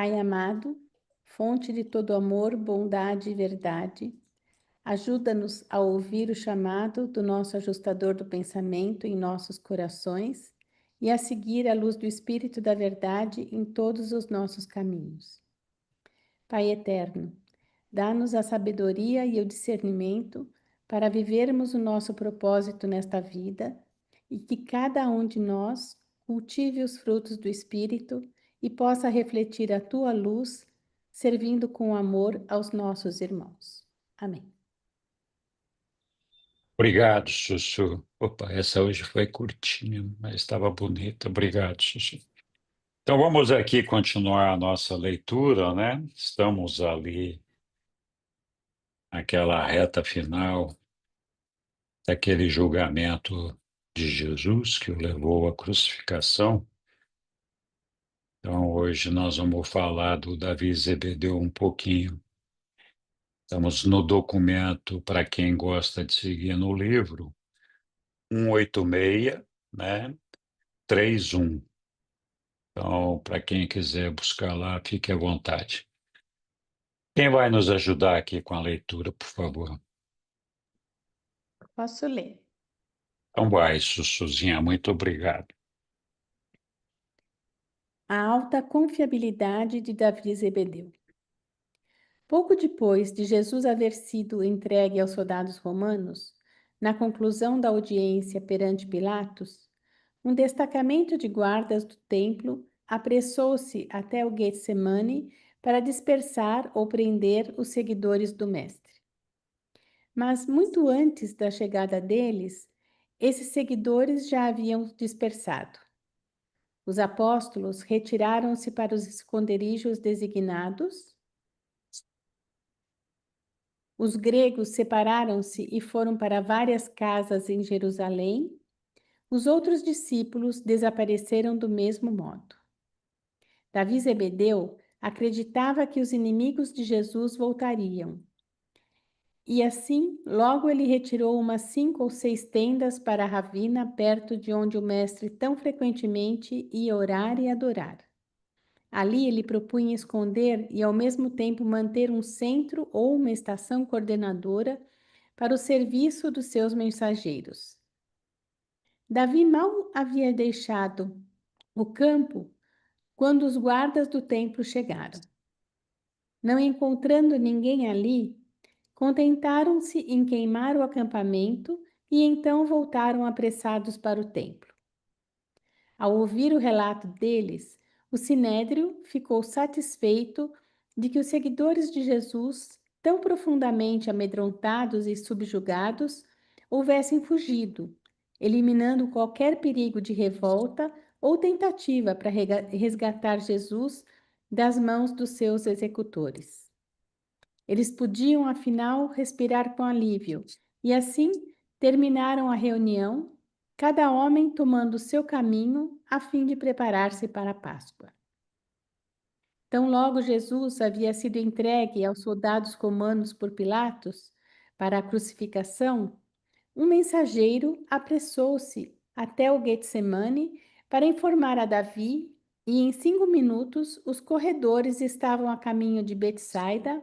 Pai amado, fonte de todo amor, bondade e verdade, ajuda-nos a ouvir o chamado do nosso ajustador do pensamento em nossos corações e a seguir a luz do Espírito da Verdade em todos os nossos caminhos. Pai eterno, dá-nos a sabedoria e o discernimento para vivermos o nosso propósito nesta vida e que cada um de nós cultive os frutos do Espírito e possa refletir a tua luz, servindo com amor aos nossos irmãos. Amém. Obrigado, Sussu. Opa, essa hoje foi curtinha, mas estava bonita. Obrigado, Sussu. Então vamos aqui continuar a nossa leitura, né? Estamos ali naquela reta final daquele julgamento de Jesus que o levou à crucificação. Então hoje nós vamos falar do Davi Zebedeu um pouquinho. Estamos no documento, para quem gosta de seguir no livro, 186, né? 31. Então, para quem quiser buscar lá, fique à vontade. Quem vai nos ajudar aqui com a leitura, por favor? Posso ler. Então vai, Sussuzinha, muito obrigado. A alta confiabilidade de Davi Zebedeu. Pouco depois de Jesus haver sido entregue aos soldados romanos, na conclusão da audiência perante Pilatos, um destacamento de guardas do templo apressou-se até o Getsemane para dispersar ou prender os seguidores do Mestre. Mas muito antes da chegada deles, esses seguidores já haviam dispersado. Os apóstolos retiraram-se para os esconderijos designados. Os gregos separaram-se e foram para várias casas em Jerusalém. Os outros discípulos desapareceram do mesmo modo. Davi Zebedeu acreditava que os inimigos de Jesus voltariam. E assim, logo ele retirou umas 5 ou 6 tendas para a ravina, perto de onde o mestre tão frequentemente ia orar e adorar. Ali ele propunha esconder e ao mesmo tempo manter um centro ou uma estação coordenadora para o serviço dos seus mensageiros. Davi mal havia deixado o campo quando os guardas do templo chegaram. Não encontrando ninguém ali, contentaram-se em queimar o acampamento e então voltaram apressados para o templo. Ao ouvir o relato deles, o sinédrio ficou satisfeito de que os seguidores de Jesus, tão profundamente amedrontados e subjugados, houvessem fugido, eliminando qualquer perigo de revolta ou tentativa para resgatar Jesus das mãos dos seus executores. Eles podiam, afinal, respirar com alívio, e assim terminaram a reunião, cada homem tomando o seu caminho a fim de preparar-se para a Páscoa. Tão logo Jesus havia sido entregue aos soldados romanos por Pilatos para a crucificação, um mensageiro apressou-se até o Getsemane para informar a Davi, e em 5 minutos os corredores estavam a caminho de Betsaida,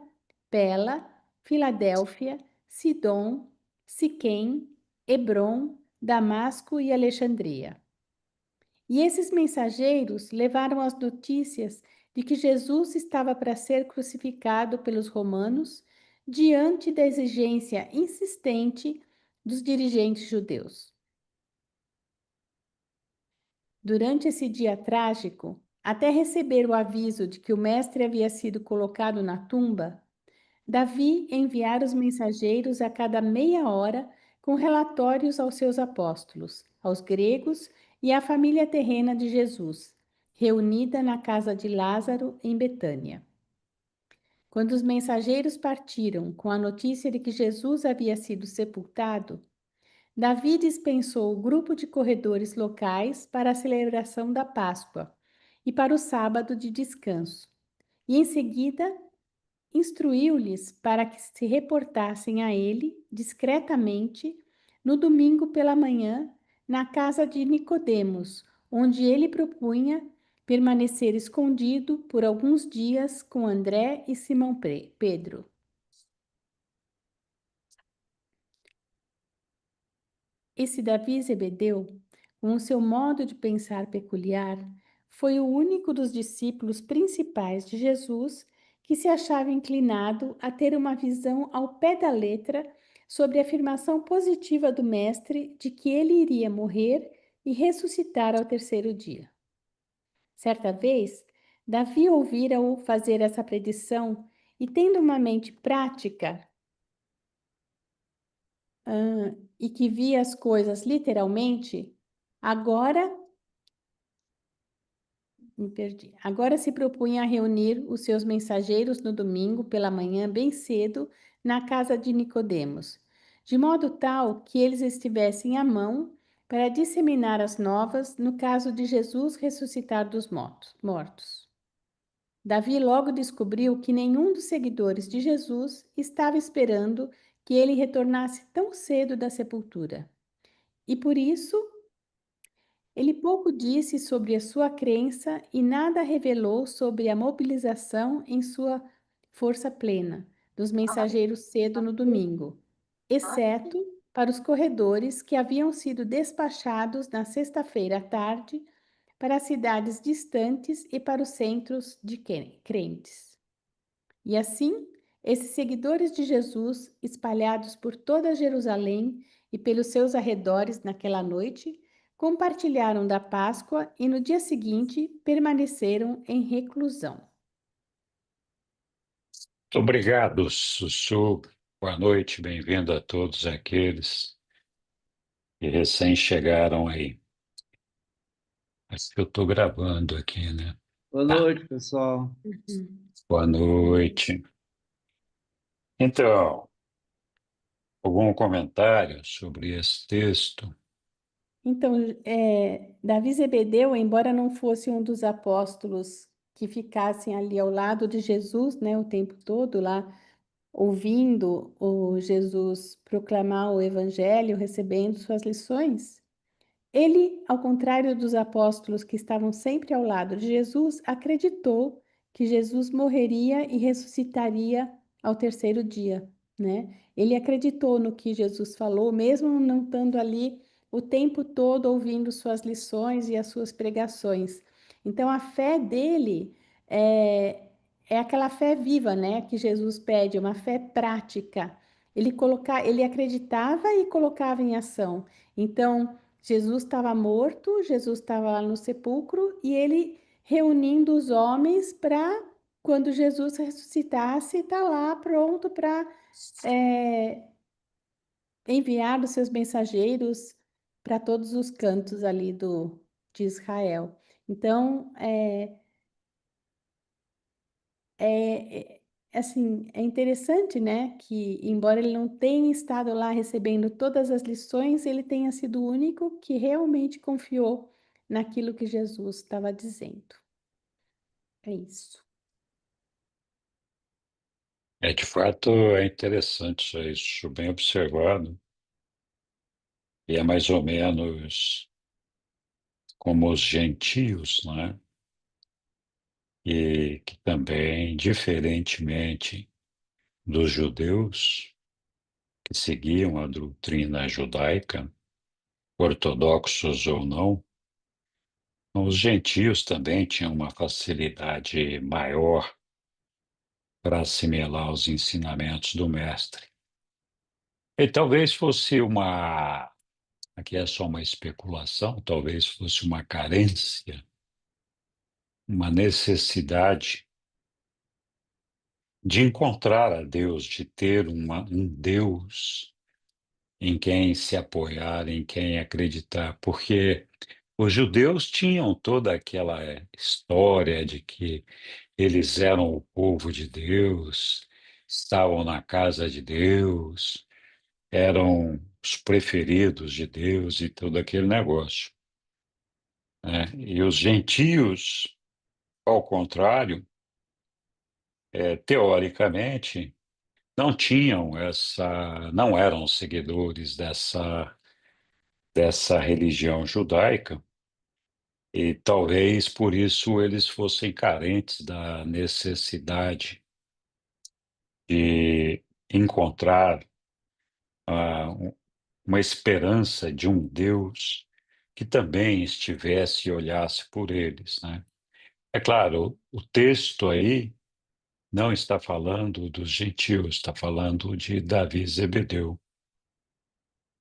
Pela, Filadélfia, Sidom, Siquém, Hebrom, Damasco e Alexandria. E esses mensageiros levaram as notícias de que Jesus estava para ser crucificado pelos romanos diante da exigência insistente dos dirigentes judeus. Durante esse dia trágico, até receber o aviso de que o mestre havia sido colocado na tumba, Davi enviara os mensageiros a cada meia hora com relatórios aos seus apóstolos, aos gregos e à família terrena de Jesus, reunida na casa de Lázaro, em Betânia. Quando os mensageiros partiram com a notícia de que Jesus havia sido sepultado, Davi dispensou o grupo de corredores locais para a celebração da Páscoa e para o sábado de descanso, e em seguida instruiu-lhes para que se reportassem a ele discretamente no domingo pela manhã na casa de Nicodemos, onde ele propunha permanecer escondido por alguns dias com André e Simão Pedro. Esse Davi Zebedeu, com o seu modo de pensar peculiar, foi o único dos discípulos principais de Jesus que se achava inclinado a ter uma visão ao pé da letra sobre a afirmação positiva do Mestre de que ele iria morrer e ressuscitar ao terceiro dia. Certa vez, Davi ouvira-o fazer essa predição e, tendo uma mente prática, e que via as coisas literalmente, agora me perdi. Agora se propunha a reunir os seus mensageiros no domingo pela manhã bem cedo na casa de Nicodemos, de modo tal que eles estivessem à mão para disseminar as novas no caso de Jesus ressuscitar dos mortos. Davi logo descobriu que nenhum dos seguidores de Jesus estava esperando que ele retornasse tão cedo da sepultura. E por isso, ele pouco disse sobre a sua crença e nada revelou sobre a mobilização em sua força plena dos mensageiros cedo no domingo, exceto para os corredores que haviam sido despachados na sexta-feira à tarde para as cidades distantes e para os centros de crentes. E assim, esses seguidores de Jesus, espalhados por toda Jerusalém e pelos seus arredores naquela noite, compartilharam da Páscoa e no dia seguinte permaneceram em reclusão. Muito obrigado, Sussu. Boa noite, bem-vindo a todos aqueles que recém chegaram aí. Acho que eu estou gravando aqui, né? Boa Tá. noite, pessoal. Boa noite. Então, algum comentário sobre esse texto? Então, Davi Zebedeu, embora não fosse um dos apóstolos que ficassem ali ao lado de Jesus, né, o tempo todo lá, ouvindo o Jesus proclamar o evangelho, recebendo suas lições, ele, ao contrário dos apóstolos que estavam sempre ao lado de Jesus, acreditou que Jesus morreria e ressuscitaria ao terceiro dia, né? Ele acreditou no que Jesus falou, mesmo não estando ali o tempo todo ouvindo suas lições e as suas pregações. Então, a fé dele é aquela fé viva, né? Que Jesus pede, uma fé prática. Ele acreditava e colocava em ação. Então, Jesus estava morto, Jesus estava lá no sepulcro e ele reunindo os homens para, quando Jesus ressuscitasse, estar lá pronto para enviar os seus mensageiros para todos os cantos ali de Israel. Então, é, assim, é interessante, né, que embora ele não tenha estado lá recebendo todas as lições, ele tenha sido o único que realmente confiou naquilo que Jesus estava dizendo. É isso. De fato, é interessante isso, bem observado. E é mais ou menos como os gentios, né? E que também, diferentemente dos judeus, que seguiam a doutrina judaica, ortodoxos ou não, os gentios também tinham uma facilidade maior para assimilar os ensinamentos do mestre. E talvez fosse aqui é só uma especulação, talvez fosse uma carência, uma necessidade de encontrar a Deus, de ter um Deus em quem se apoiar, em quem acreditar, porque os judeus tinham toda aquela história de que eles eram o povo de Deus, estavam na casa de Deus, eram os preferidos de Deus e todo aquele negócio, né? E os gentios, ao contrário, teoricamente, não eram seguidores dessa religião judaica, E talvez por isso eles fossem carentes da necessidade de encontrar uma esperança de um Deus que também estivesse e olhasse por eles, né? É claro, o texto aí não está falando dos gentios, está falando de Davi e Zebedeu.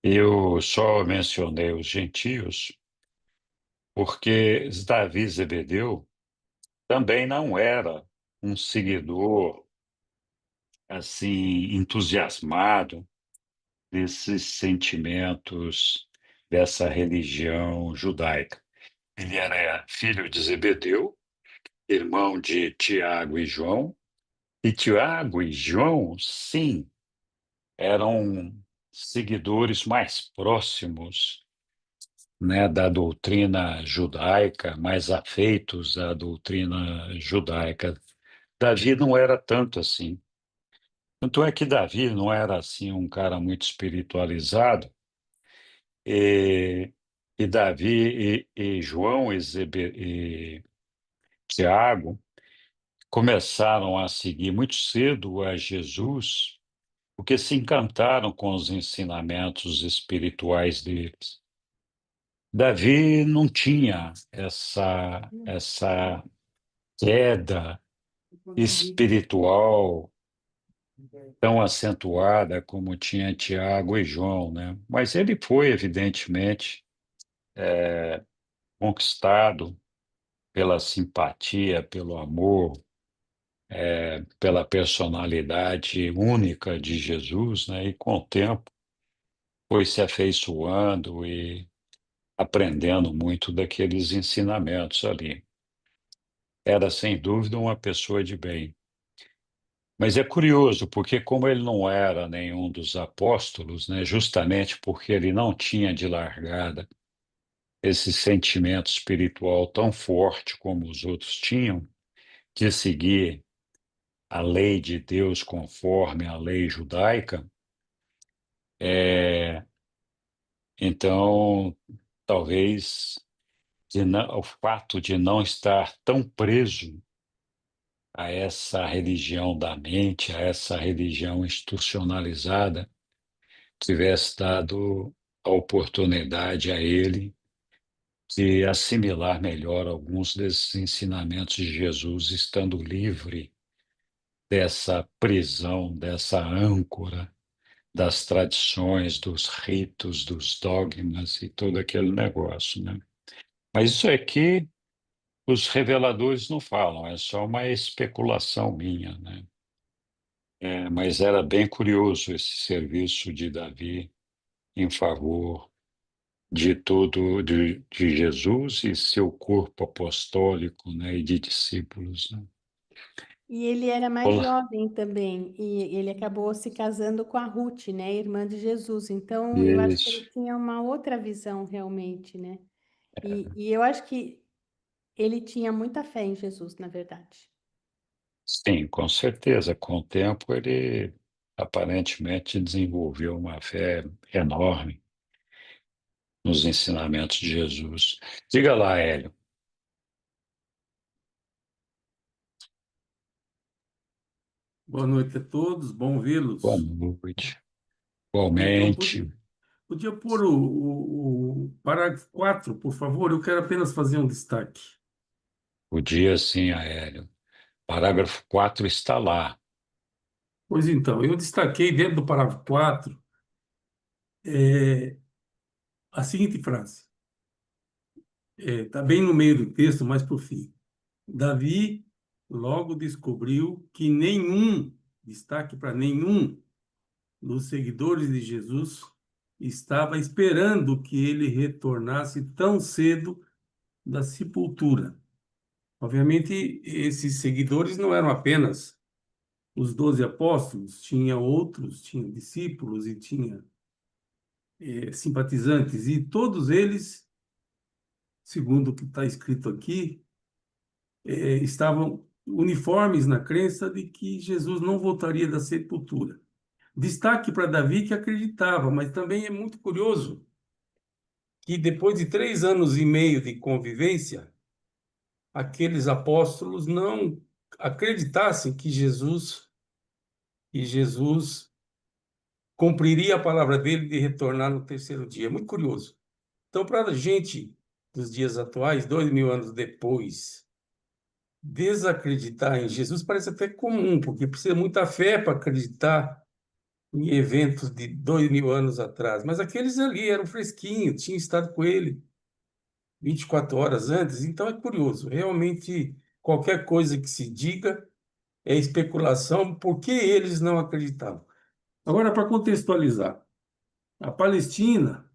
Eu só mencionei os gentios porque Davi e Zebedeu também não era um seguidor assim entusiasmado desses sentimentos dessa religião judaica. Ele era filho de Zebedeu, irmão de Tiago e João, e Tiago e João, sim, eram seguidores mais próximos, né, da doutrina judaica, mais afeitos à doutrina judaica. Davi não era tanto assim. Tanto é que Davi não era assim um cara muito espiritualizado, e, e Davi e João e Tiago começaram a seguir muito cedo a Jesus, porque se encantaram com os ensinamentos espirituais deles. Davi não tinha essa queda espiritual tão acentuada como tinha Tiago e João, né? Mas ele foi, evidentemente, conquistado pela simpatia, pelo amor, pela personalidade única de Jesus, né? E com o tempo foi se afeiçoando e aprendendo muito daqueles ensinamentos ali. Era, sem dúvida, uma pessoa de bem. Mas é curioso, porque como ele não era nenhum dos apóstolos, né, justamente porque ele não tinha de largada esse sentimento espiritual tão forte como os outros tinham, de seguir a lei de Deus conforme a lei judaica, é, então talvez o fato de não estar tão preso a essa religião da mente, a essa religião institucionalizada, tivesse dado a oportunidade a ele de assimilar melhor alguns desses ensinamentos de Jesus, estando livre dessa prisão, dessa âncora das tradições, dos ritos, dos dogmas e todo aquele negócio, né? Mas isso aqui os reveladores não falam, é só uma especulação minha, né? Mas era bem curioso esse serviço de Davi em favor de todo de Jesus e seu corpo apostólico, né, e de discípulos, né? E ele era mais Olá. jovem também, e ele acabou se casando com a Ruth, né, irmã de Jesus. Então, eu acho que ele Isso, tinha uma outra visão realmente, né? E eu acho que ele tinha muita fé em Jesus, na verdade. sim, com certeza. Com o tempo ele aparentemente desenvolveu uma fé enorme nos ensinamentos de Jesus. Diga lá, Hélio. Boa noite a todos, bom Boa vê-los. noite. Então, Igualmente, podia pôr o parágrafo 4, por favor? Eu quero apenas fazer um destaque. o dia sim, Hélio. Parágrafo 4 está lá. Pois então, eu destaquei dentro do parágrafo 4 a seguinte frase. Está bem no meio do texto, mas por fim. Davi logo descobriu que nenhum, destaque para nenhum, dos seguidores de Jesus estava esperando que ele retornasse tão cedo da sepultura. Obviamente, esses seguidores não eram apenas os 12 apóstolos, tinha outros, tinha discípulos e tinha simpatizantes, e todos eles, segundo o que está escrito aqui, estavam uniformes na crença de que Jesus não voltaria da sepultura. Destaque para Davi, que acreditava, mas também é muito curioso que depois de 3 anos e meio de convivência, aqueles apóstolos não acreditassem que Jesus cumpriria a palavra dele de retornar no terceiro dia. É muito curioso. Então, para a gente dos dias atuais, 2.000 anos depois, desacreditar em Jesus parece até comum, porque precisa muita fé para acreditar em eventos de 2.000 anos atrás. Mas aqueles ali eram fresquinhos, tinham estado com ele 24 horas antes. Então é curioso. Realmente, qualquer coisa que se diga é especulação, porque eles não acreditavam. Agora, para contextualizar, a Palestina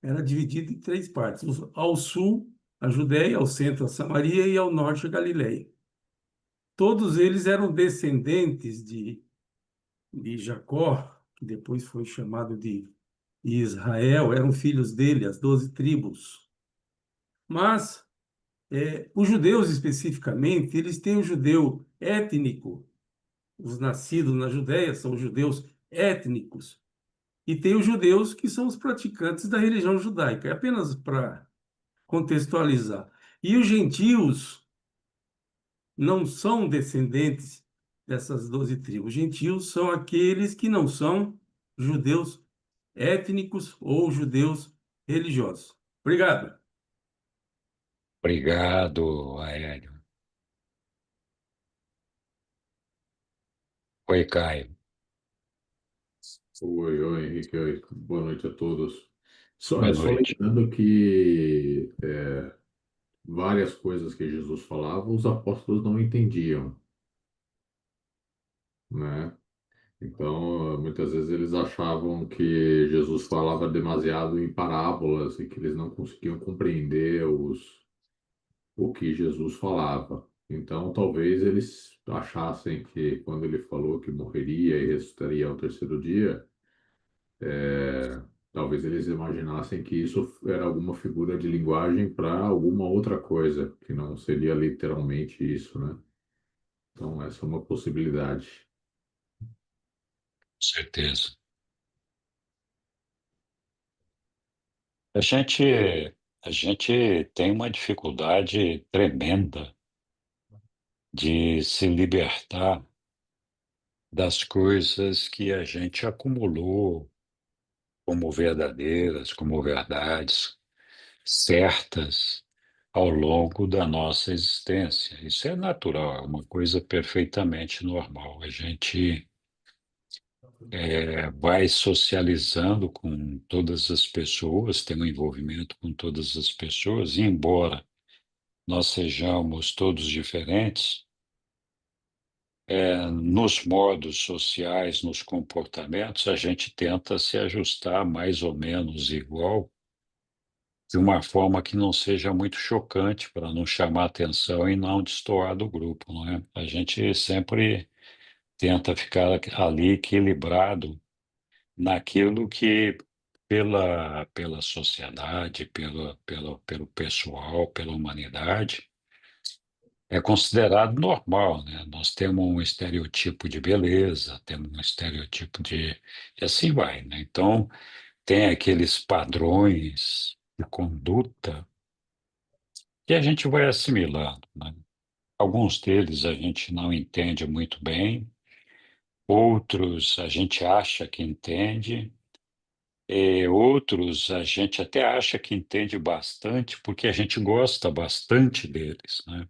era dividida em 3 partes. Ao sul, a Judéia, ao centro, a Samaria e ao norte, a Galileia. Todos eles eram descendentes de Jacó, que depois foi chamado de Israel, eram filhos dele, as 12 tribos. Mas os judeus especificamente, eles têm o judeu étnico, os nascidos na Judéia são judeus étnicos, e tem os judeus que são os praticantes da religião judaica, é apenas para contextualizar. E os gentios não são descendentes dessas 12 tribos. Gentios são aqueles que não são judeus étnicos ou judeus religiosos. Obrigado. Obrigado, Aélio. Oi, Caio. Oi, oi, Henrique, oi. Boa noite a todos. Só, Boa é só noite. lembrando que várias coisas que Jesus falava, os apóstolos não entendiam, né? Então, muitas vezes eles achavam que Jesus falava demasiado em parábolas e que eles não conseguiam compreender o que Jesus falava. Então, talvez eles achassem que quando ele falou que morreria e ressuscitaria ao terceiro dia, talvez eles imaginassem que isso era alguma figura de linguagem para alguma outra coisa, que não seria literalmente isso, né? Então, essa é uma possibilidade. Com certeza. A gente, a gente tem uma dificuldade tremenda de se libertar das coisas que a gente acumulou como verdadeiras, como verdades certas ao longo da nossa existência. Isso é natural, é uma coisa perfeitamente normal. A gente vai socializando com todas as pessoas, tem um envolvimento com todas as pessoas, e embora nós sejamos todos diferentes, nos modos sociais, nos comportamentos, a gente tenta se ajustar mais ou menos igual, de uma forma que não seja muito chocante, para não chamar atenção e não destoar do grupo, não é? A gente sempre tenta ficar ali equilibrado naquilo que, pela sociedade, pelo pessoal, pela humanidade, é considerado normal, né? Nós temos um estereotipo de beleza, temos um estereotipo de... E assim vai, né? Então, tem aqueles padrões de conduta que a gente vai assimilando, né? Alguns deles a gente não entende muito bem, outros a gente acha que entende, e outros a gente até acha que entende bastante, porque a gente gosta bastante deles, né?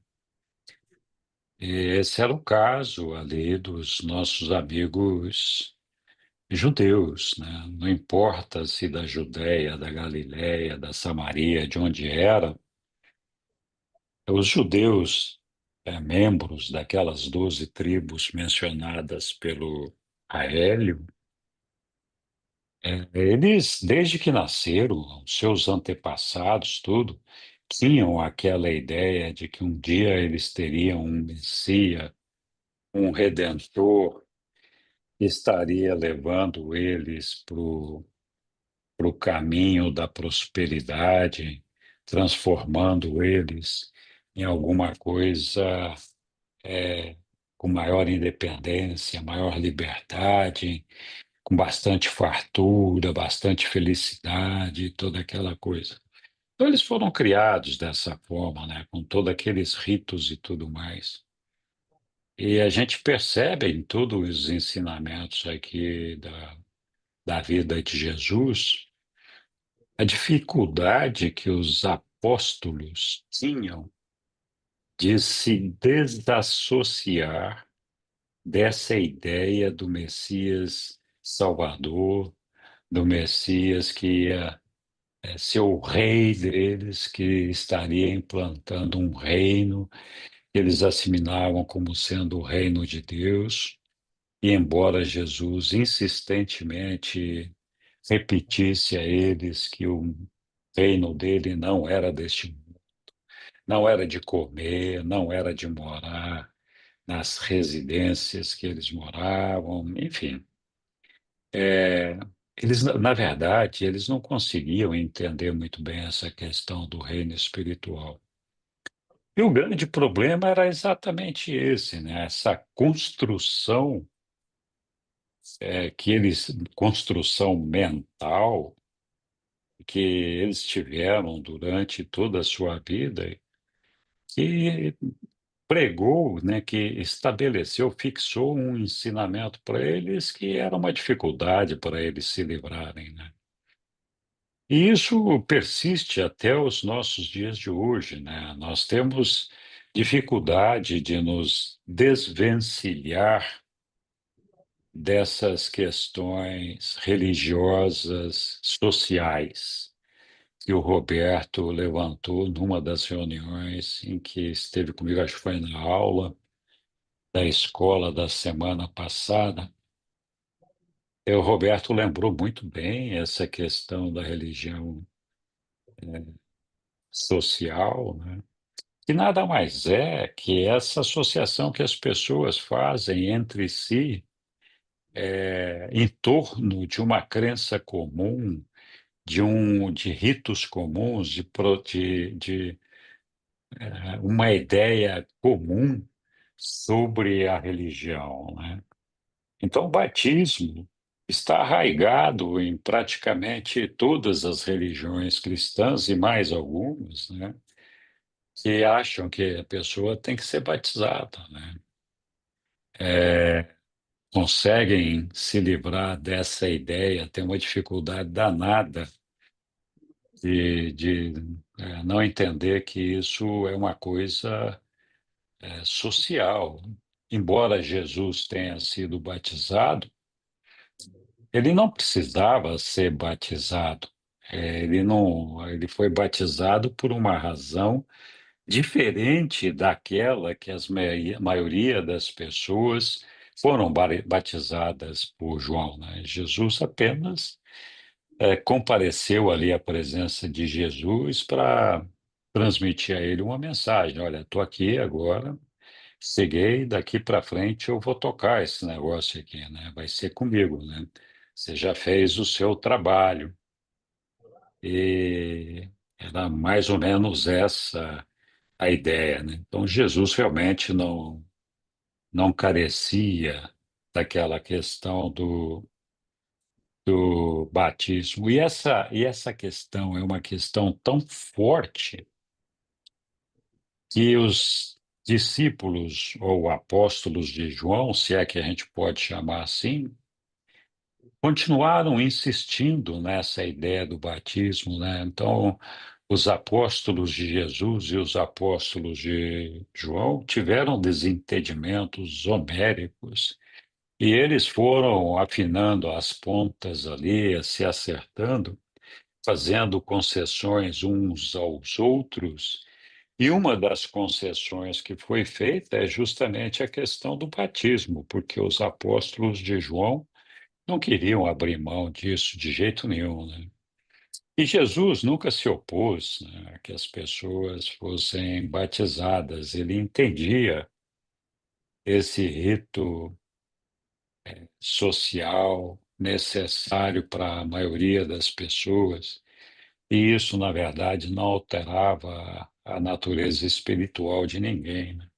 E esse era o caso ali dos nossos amigos judeus, né? Não importa se da Judéia, da Galiléia, da Samaria, de onde era, os judeus, membros daquelas 12 tribos mencionadas pelo Aélio, eles, desde que nasceram, seus antepassados, tudo, tinham aquela ideia de que um dia eles teriam um Messias, um Redentor, que estaria levando eles para o caminho da prosperidade, transformando eles em alguma coisa com maior independência, maior liberdade, com bastante fartura, bastante felicidade, toda aquela coisa. Então, eles foram criados dessa forma, né, com todos aqueles ritos e tudo mais. E a gente percebe em todos os ensinamentos aqui da vida de Jesus a dificuldade que os apóstolos tinham de se desassociar dessa ideia do Messias Salvador, do Messias que ia ser o rei deles, que estaria implantando um reino que eles assimilavam como sendo o reino de Deus. E embora Jesus insistentemente repetisse a eles que o reino dele não era deste mundo, não era de comer, não era de morar nas residências que eles moravam, enfim. É, eles, na verdade, eles não conseguiam entender muito bem essa questão do reino espiritual. E o grande problema era exatamente esse, né? Essa construção, construção mental que eles tiveram durante toda a sua vida, que pregou, né, que estabeleceu, fixou um ensinamento para eles que era uma dificuldade para eles se livrarem, né? E isso persiste até os nossos dias de hoje, né? Nós temos dificuldade de nos desvencilhar dessas questões religiosas, sociais, que o Roberto levantou numa das reuniões em que esteve comigo, acho que foi na aula da escola da semana passada. E o Roberto lembrou muito bem essa questão da religião social, né? Que nada mais é que essa associação que as pessoas fazem entre si em torno de uma crença comum, de ritos comuns, de uma ideia comum sobre a religião, né? Então, o batismo está arraigado em praticamente todas as religiões cristãs e mais algumas, né, que acham que a pessoa tem que ser batizada, né? Conseguem se livrar dessa ideia, tem uma dificuldade danada de não entender que isso é uma coisa social. Embora Jesus tenha sido batizado, ele não precisava ser batizado. Ele não, ele foi batizado por uma razão diferente daquela que maioria das pessoas foram batizadas por João, né? Jesus apenas compareceu ali à presença de Jesus para transmitir a ele uma mensagem. Olha, estou aqui agora, cheguei, daqui para frente eu vou tocar esse negócio aqui, né? Vai ser comigo, né? Você já fez o seu trabalho. E era mais ou menos essa a ideia, né? Então, Jesus realmente não carecia daquela questão do batismo. E essa questão é uma questão tão forte que os discípulos ou apóstolos de João, se é que a gente pode chamar assim, continuaram insistindo nessa ideia do batismo, né? Então, os apóstolos de Jesus e os apóstolos de João tiveram desentendimentos homéricos e eles foram afinando as pontas ali, se acertando, fazendo concessões uns aos outros. E uma das concessões que foi feita é justamente a questão do batismo, porque os apóstolos de João não queriam abrir mão disso de jeito nenhum, né? E Jesus nunca se opôs, né, a que as pessoas fossem batizadas. Ele entendia esse rito social necessário para a maioria das pessoas, e isso, na verdade, não alterava a natureza espiritual de ninguém, né?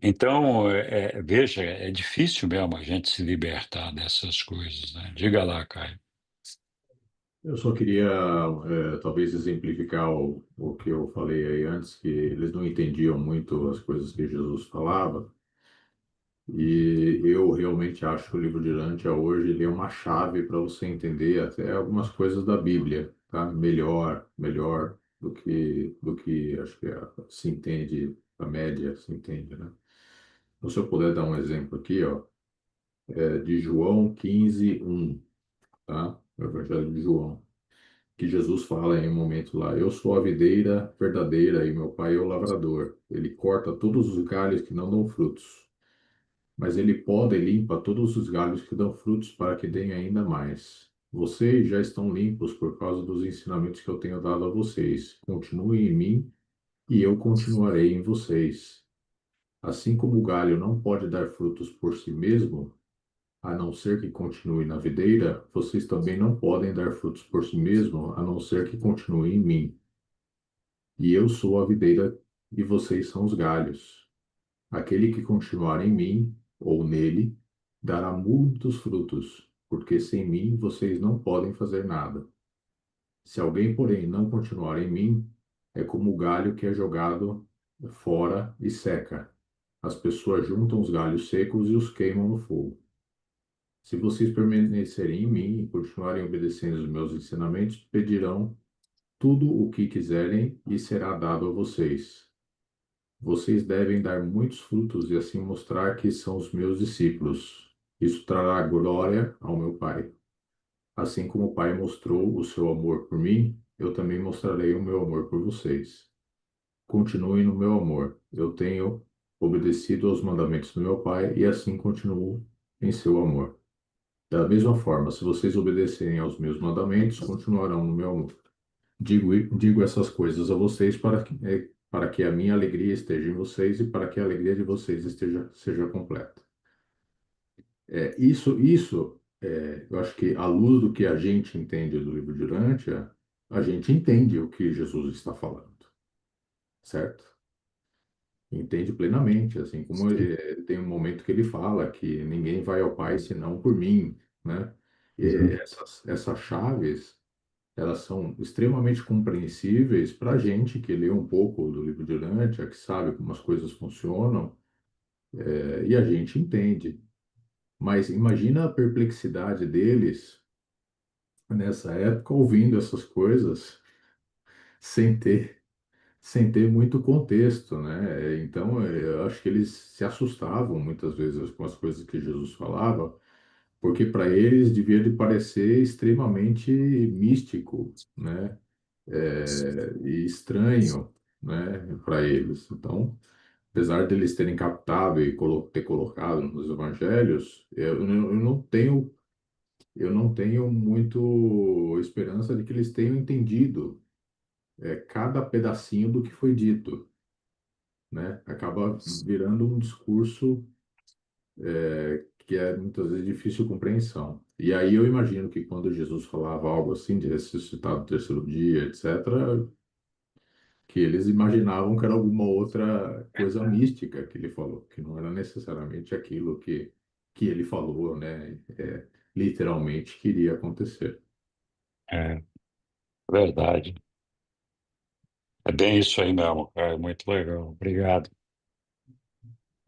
Então, veja, é difícil mesmo a gente se libertar dessas coisas, né? Diga lá, Caio. Eu só queria, talvez, exemplificar o que eu falei aí antes, que eles não entendiam muito as coisas que Jesus falava. E eu realmente acho que o livro de Urântia hoje ele é uma chave para você entender até algumas coisas da Bíblia, tá? Melhor do que acho que se entende, a média se entende, né? Então, se eu puder dar um exemplo aqui, ó, de João 15:1, tá? O Evangelho de João, que Jesus fala em um momento lá: Eu sou a videira verdadeira e meu pai é o lavrador. Ele corta todos os galhos que não dão frutos, mas ele poda e limpa todos os galhos que dão frutos para que deem ainda mais. Vocês já estão limpos por causa dos ensinamentos que eu tenho dado a vocês. Continuem em mim e eu continuarei em vocês. Assim como o galho não pode dar frutos por si mesmo, a não ser que continue na videira, vocês também não podem dar frutos por si mesmo, a não ser que continuem em mim. E eu sou a videira e vocês são os galhos. Aquele que continuar em mim ou nele dará muitos frutos, porque sem mim vocês não podem fazer nada. Se alguém, porém, não continuar em mim, é como o galho que é jogado fora e seca. As pessoas juntam os galhos secos e os queimam no fogo. Se vocês permanecerem em mim e continuarem obedecendo os meus ensinamentos, pedirão tudo o que quiserem e será dado a vocês. Vocês devem dar muitos frutos e assim mostrar que são os meus discípulos. Isso trará glória ao meu Pai. Assim como o Pai mostrou o seu amor por mim, eu também mostrarei o meu amor por vocês. Continuem no meu amor. Eu tenho obedecido aos mandamentos do meu Pai e assim continuo em seu amor. Da mesma forma, se vocês obedecerem aos meus mandamentos, continuarão no meu amor. Digo essas coisas a vocês para que a minha alegria esteja em vocês e para que a alegria de vocês seja completa. Eu acho que à luz do que a gente entende do livro de Urântia, a gente entende o que Jesus está falando, certo? Entende plenamente, assim como tem um momento que ele fala que ninguém vai ao Pai senão por mim, né? E essas chaves elas são extremamente compreensíveis para a gente que lê um pouco do livro de Urântia, que sabe como as coisas funcionam, e a gente entende. Mas imagina a perplexidade deles nessa época ouvindo essas coisas sem ter, sem ter muito contexto, né? Então, eu acho que eles se assustavam muitas vezes com as coisas que Jesus falava, porque para eles devia de parecer extremamente místico, né? E estranho, né, para eles. Então, apesar deles terem captado e ter colocado nos evangelhos, eu não tenho muito esperança de que eles tenham entendido cada pedacinho do que foi dito, né? Acaba virando um discurso que é muitas vezes difícil de compreensão. E aí eu imagino que quando Jesus falava algo assim de ressuscitar no terceiro dia, etc., que eles imaginavam que era alguma outra coisa mística que ele falou, que não era necessariamente aquilo que ele falou, né? Literalmente queria acontecer. É verdade. É bem isso aí mesmo, cara. Muito legal. Obrigado.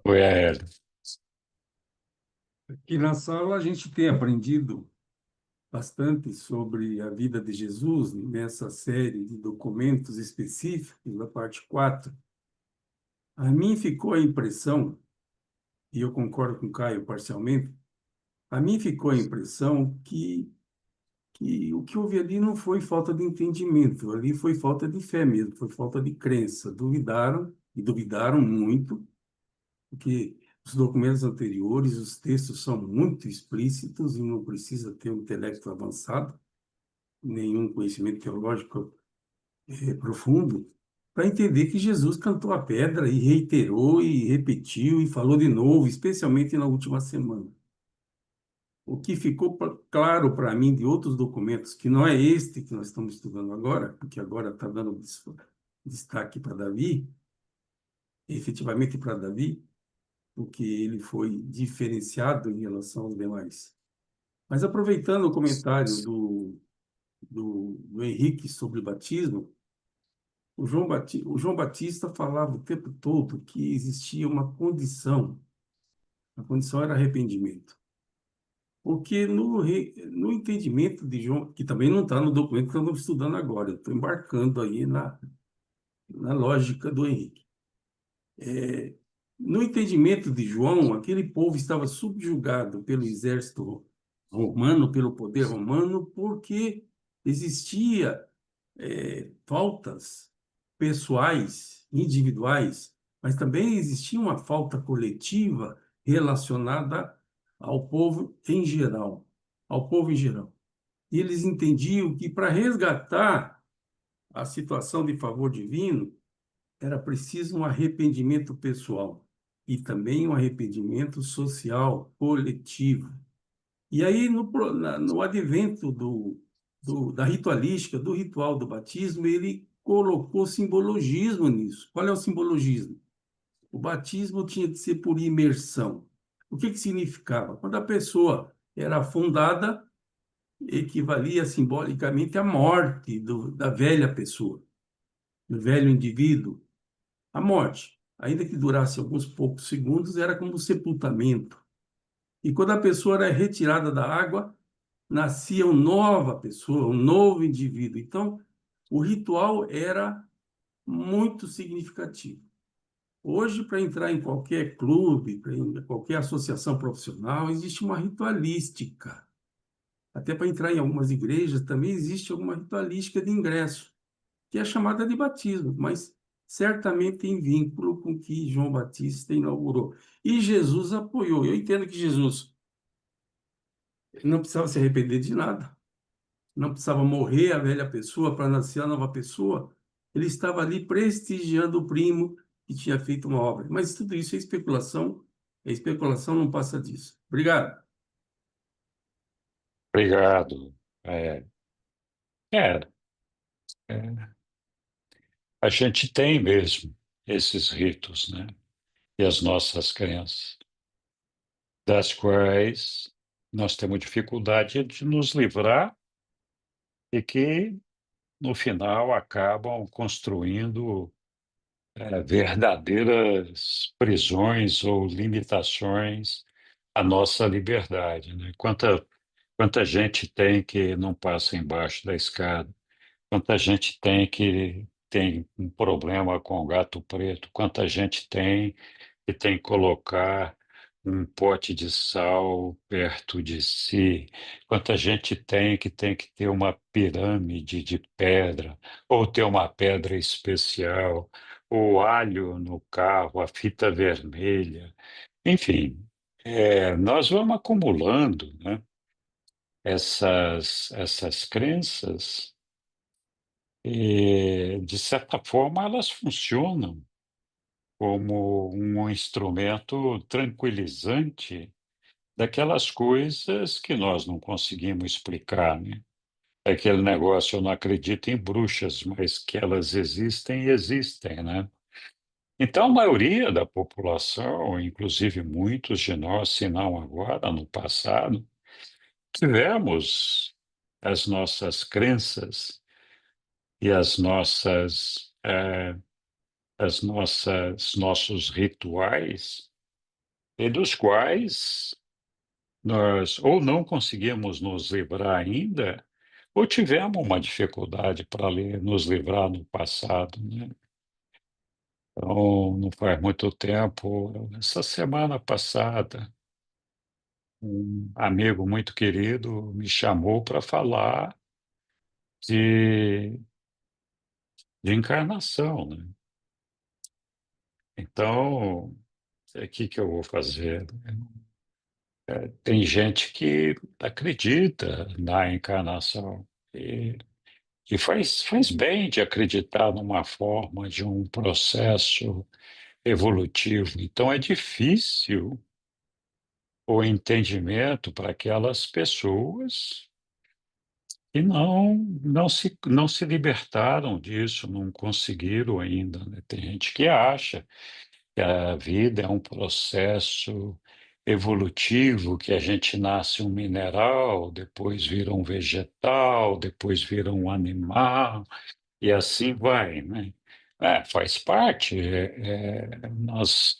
Oi, Hélio. Aqui na sala a gente tem aprendido bastante sobre a vida de Jesus nessa série de documentos específicos, na parte 4. A mim ficou a impressão, e eu concordo com o Caio parcialmente, a mim ficou a impressão que o que houve ali não foi falta de entendimento, ali foi falta de fé mesmo, foi falta de crença. Duvidaram, e duvidaram muito, porque os documentos anteriores, os textos são muito explícitos e não precisa ter um intelecto avançado, nenhum conhecimento teológico profundo, para entender que Jesus cantou a pedra e reiterou e repetiu e falou de novo, especialmente na última semana. O que ficou claro para mim de outros documentos, que não é este que nós estamos estudando agora, porque agora está dando destaque para Davi, efetivamente para Davi, porque ele foi diferenciado em relação aos demais. Mas aproveitando o comentário do Henrique sobre o batismo, o João Batista falava o tempo todo que existia uma condição, a condição era arrependimento. Porque no entendimento de João, que também não está no documento que estamos estudando agora, eu estou embarcando aí na lógica do Henrique. No entendimento de João, aquele povo estava subjugado pelo exército romano, pelo poder romano, porque existia faltas pessoais, individuais, mas também existia uma falta coletiva relacionada ao povo em geral, ao povo em geral. E eles entendiam que para resgatar a situação de favor divino, era preciso um arrependimento pessoal e também um arrependimento social, coletivo. E aí, no advento da ritualística, do ritual do batismo, ele colocou simbologismo nisso. Qual é o simbologismo? O batismo tinha que ser por imersão. O que significava? Quando a pessoa era afundada, equivalia simbolicamente à morte da velha pessoa, do velho indivíduo. A morte, ainda que durasse alguns poucos segundos, era como um sepultamento. E quando a pessoa era retirada da água, nascia uma nova pessoa, um novo indivíduo. Então, o ritual era muito significativo. Hoje, para entrar em qualquer clube, em qualquer associação profissional, existe uma ritualística. Até para entrar em algumas igrejas também existe alguma ritualística de ingresso, que é chamada de batismo, mas certamente tem vínculo com o que João Batista inaugurou. E Jesus apoiou. Eu entendo que Jesus não precisava se arrepender de nada, não precisava morrer a velha pessoa para nascer a nova pessoa. Ele estava ali prestigiando o primo que tinha feito uma obra. Mas tudo isso é especulação, não passa disso. Obrigado. Obrigado. É, é, é, a gente tem mesmo esses ritos, né? E as nossas crenças, das quais nós temos dificuldade de nos livrar e que, no final, acabam construindo verdadeiras prisões ou limitações à nossa liberdade, né? Quanta gente tem que não passa embaixo da escada, quanta gente tem que tem um problema com o gato preto, quanta gente tem que tem que colocar um pote de sal perto de si, quanta gente tem que ter uma pirâmide de pedra, ou ter uma pedra especial, o alho no carro, a fita vermelha, enfim, nós vamos acumulando, né, essas crenças e, de certa forma, elas funcionam como um instrumento tranquilizante daquelas coisas que nós não conseguimos explicar, né? Aquele negócio, eu não acredito em bruxas, mas que elas existem e existem, né? Então, a maioria da população, inclusive muitos de nós, se não agora, no passado, tivemos as nossas crenças e nossos rituais, e dos quais nós ou não conseguimos nos livrar ainda, ou tivemos uma dificuldade para nos livrar no passado, né? Então, não faz muito tempo, essa semana passada, um amigo muito querido me chamou para falar de, de encarnação, né? Então, o que que eu vou fazer? Tem gente que acredita na encarnação e faz bem de acreditar numa forma de um processo evolutivo. Então, é difícil o entendimento para aquelas pessoas que não se libertaram disso, não conseguiram ainda, né? Tem gente que acha que a vida é um processo evolutivo, que a gente nasce um mineral, depois vira um vegetal, depois vira um animal, e assim vai, né? Faz parte.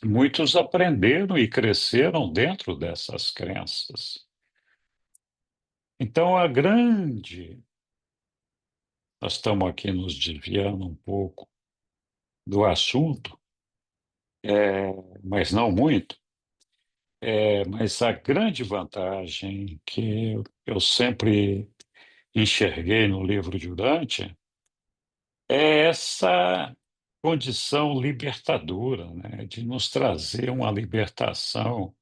Muitos aprenderam e cresceram dentro dessas crenças. Então, nós estamos aqui nos desviando um pouco do assunto, mas não muito. Mas a grande vantagem que eu sempre enxerguei no livro de Urântia é essa condição libertadora, né, de nos trazer uma libertação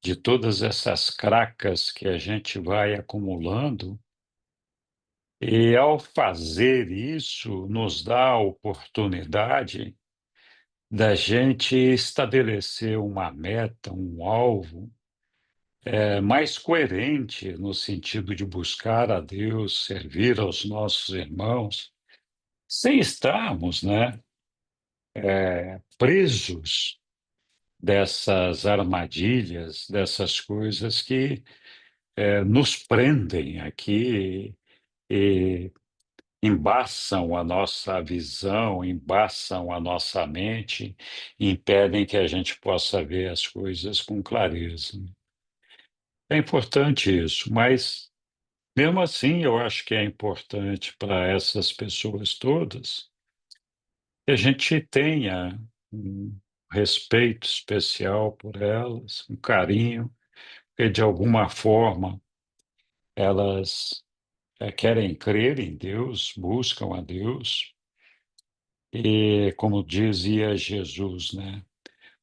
de todas essas cracas que a gente vai acumulando. E ao fazer isso, nos dá a oportunidade da gente estabelecer uma meta, um alvo, mais coerente no sentido de buscar a Deus, servir aos nossos irmãos, sem estarmos, né, presos dessas armadilhas, dessas coisas que nos prendem aqui e embaçam a nossa visão, embaçam a nossa mente, e impedem que a gente possa ver as coisas com clareza. É importante isso, mas mesmo assim eu acho que é importante para essas pessoas todas que a gente tenha um respeito especial por elas, um carinho, porque de alguma forma elas querem crer em Deus, buscam a Deus, e como dizia Jesus, né?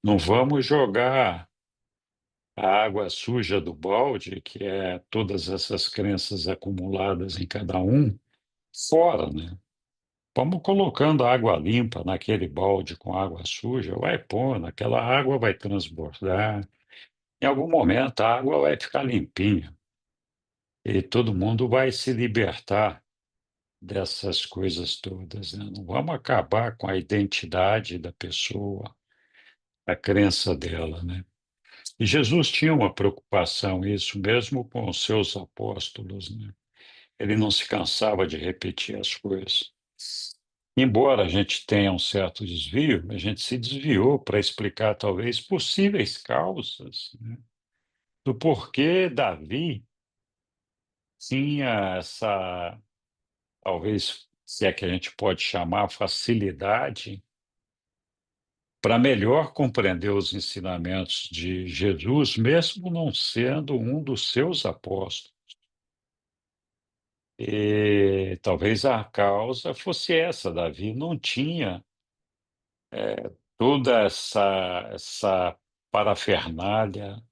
Não vamos jogar a água suja do balde, que é todas essas crenças acumuladas em cada um, fora, né? Vamos colocando água limpa naquele balde com água suja, vai pondo, aquela água vai transbordar. Em algum momento a água vai ficar limpinha e todo mundo vai se libertar dessas coisas todas, né? Não vamos acabar com a identidade da pessoa, a crença dela, né? E Jesus tinha uma preocupação, isso mesmo com os seus apóstolos, né? Ele não se cansava de repetir as coisas. Embora a gente tenha um certo desvio, a gente se desviou para explicar talvez possíveis causas, né, do porquê Davi tinha essa, talvez, se é que a gente pode chamar, facilidade para melhor compreender os ensinamentos de Jesus, mesmo não sendo um dos seus apóstolos. E talvez a causa fosse essa: Davi não tinha toda essa parafernália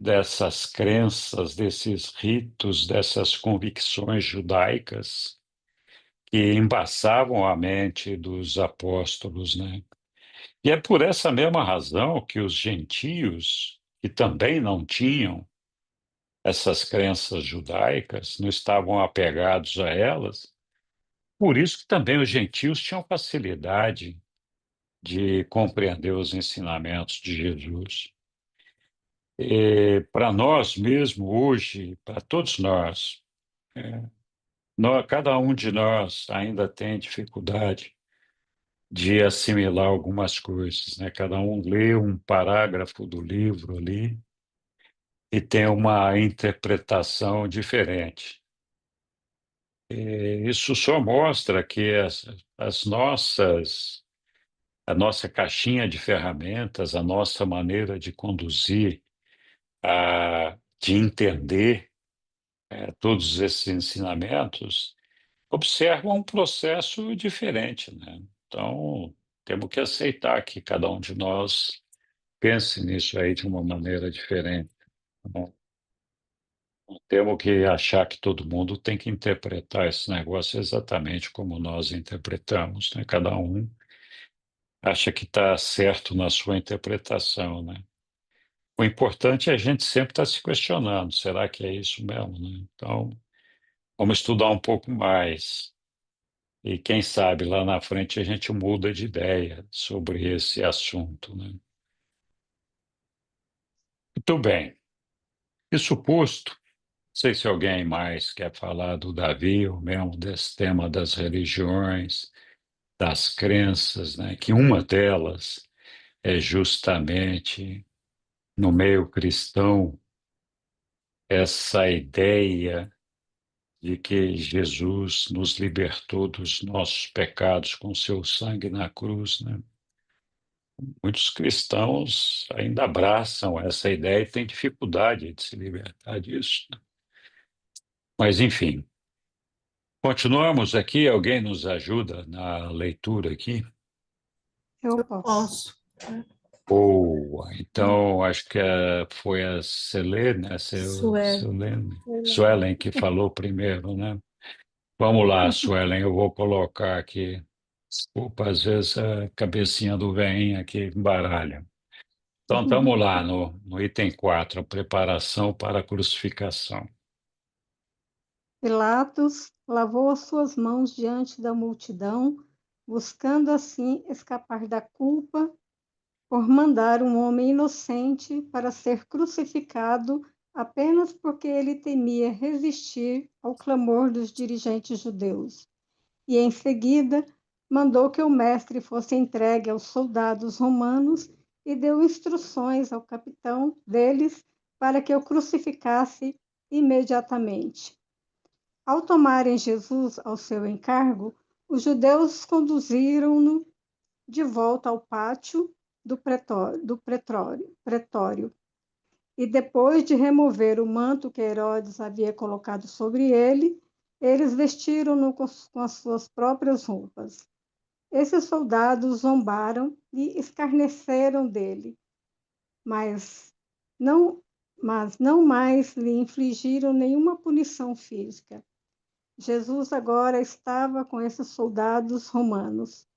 dessas crenças, desses ritos, dessas convicções judaicas que embaçavam a mente dos apóstolos, né? E é por essa mesma razão que os gentios, que também não tinham essas crenças judaicas, não estavam apegados a elas, por isso que também os gentios tinham facilidade de compreender os ensinamentos de Jesus. Para nós mesmo hoje, para todos nós, cada um de nós ainda tem dificuldade de assimilar algumas coisas, né? Cada um lê um parágrafo do livro ali e tem uma interpretação diferente. Isso só mostra que a nossa caixinha de ferramentas, a nossa maneira de conduzir, de entender todos esses ensinamentos, observam um processo diferente, né? Então, temos que aceitar que cada um de nós pense nisso aí de uma maneira diferente. Não, não temos que achar que todo mundo tem que interpretar esse negócio exatamente como nós interpretamos, né? Cada um acha que está certo na sua interpretação, né? O importante é a gente sempre estar se questionando, será que é isso mesmo, né? Então, vamos estudar um pouco mais. E quem sabe lá na frente a gente muda de ideia sobre esse assunto, né? Muito bem. Isso posto, não sei se alguém mais quer falar do Davi, ou mesmo desse tema das religiões, das crenças, né? Que uma delas é justamente no meio cristão essa ideia de que Jesus nos libertou dos nossos pecados com seu sangue na cruz, né? Muitos cristãos ainda abraçam essa ideia e têm dificuldade de se libertar disso, né? Mas, enfim, continuamos aqui. Alguém nos ajuda na leitura aqui? Eu posso. Boa. Então, acho que foi a Selene, né? Suelen que falou primeiro, né? Vamos lá, Suelen, eu vou colocar aqui. Desculpa, às vezes a cabecinha do veinho aqui embaralha. Então, estamos lá no item 4, a preparação para a crucificação. Pilatos lavou as suas mãos diante da multidão, buscando assim escapar da culpa por mandar um homem inocente para ser crucificado apenas porque ele temia resistir ao clamor dos dirigentes judeus. E em seguida mandou que o mestre fosse entregue aos soldados romanos e deu instruções ao capitão deles para que o crucificasse imediatamente. Ao tomarem Jesus ao seu encargo, os judeus conduziram-no de volta ao pátio do pretório. E depois de remover o manto que Herodes havia colocado sobre ele, eles vestiram-no com as suas próprias roupas. Esses soldados zombaram e escarneceram dele, mas não, mas não mais lhe infligiram nenhuma punição física. Jesus agora estava com esses soldados romanos.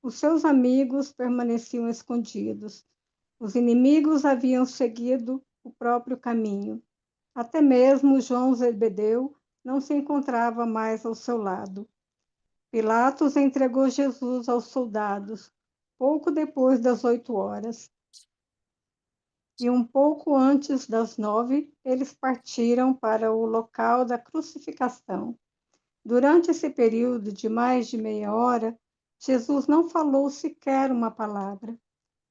Os seus amigos permaneciam escondidos. Os inimigos haviam seguido o próprio caminho. Até mesmo João Zebedeu não se encontrava mais ao seu lado. Pilatos entregou Jesus aos soldados pouco depois das 8 horas. E um pouco antes das 9, eles partiram para o local da crucificação. Durante esse período de mais de meia hora, Jesus não falou sequer uma palavra.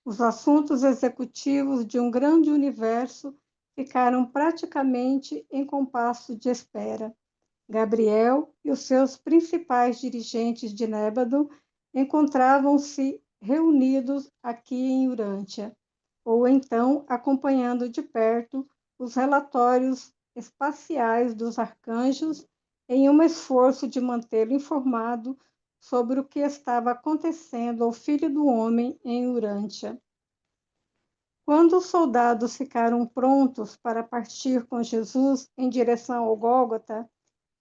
Os assuntos executivos de um grande universo ficaram praticamente em compasso de espera. Gabriel e os seus principais dirigentes de Nébado encontravam-se reunidos aqui em Urântia, ou então acompanhando de perto os relatórios espaciais dos arcanjos em um esforço de mantê-lo informado sobre o que estava acontecendo ao Filho do Homem em Urântia. Quando os soldados ficaram prontos para partir com Jesus em direção ao Gólgota,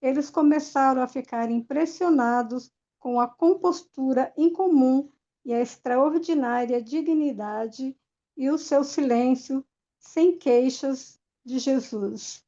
eles começaram a ficar impressionados com a compostura incomum e a extraordinária dignidade e o seu silêncio sem queixas de Jesus.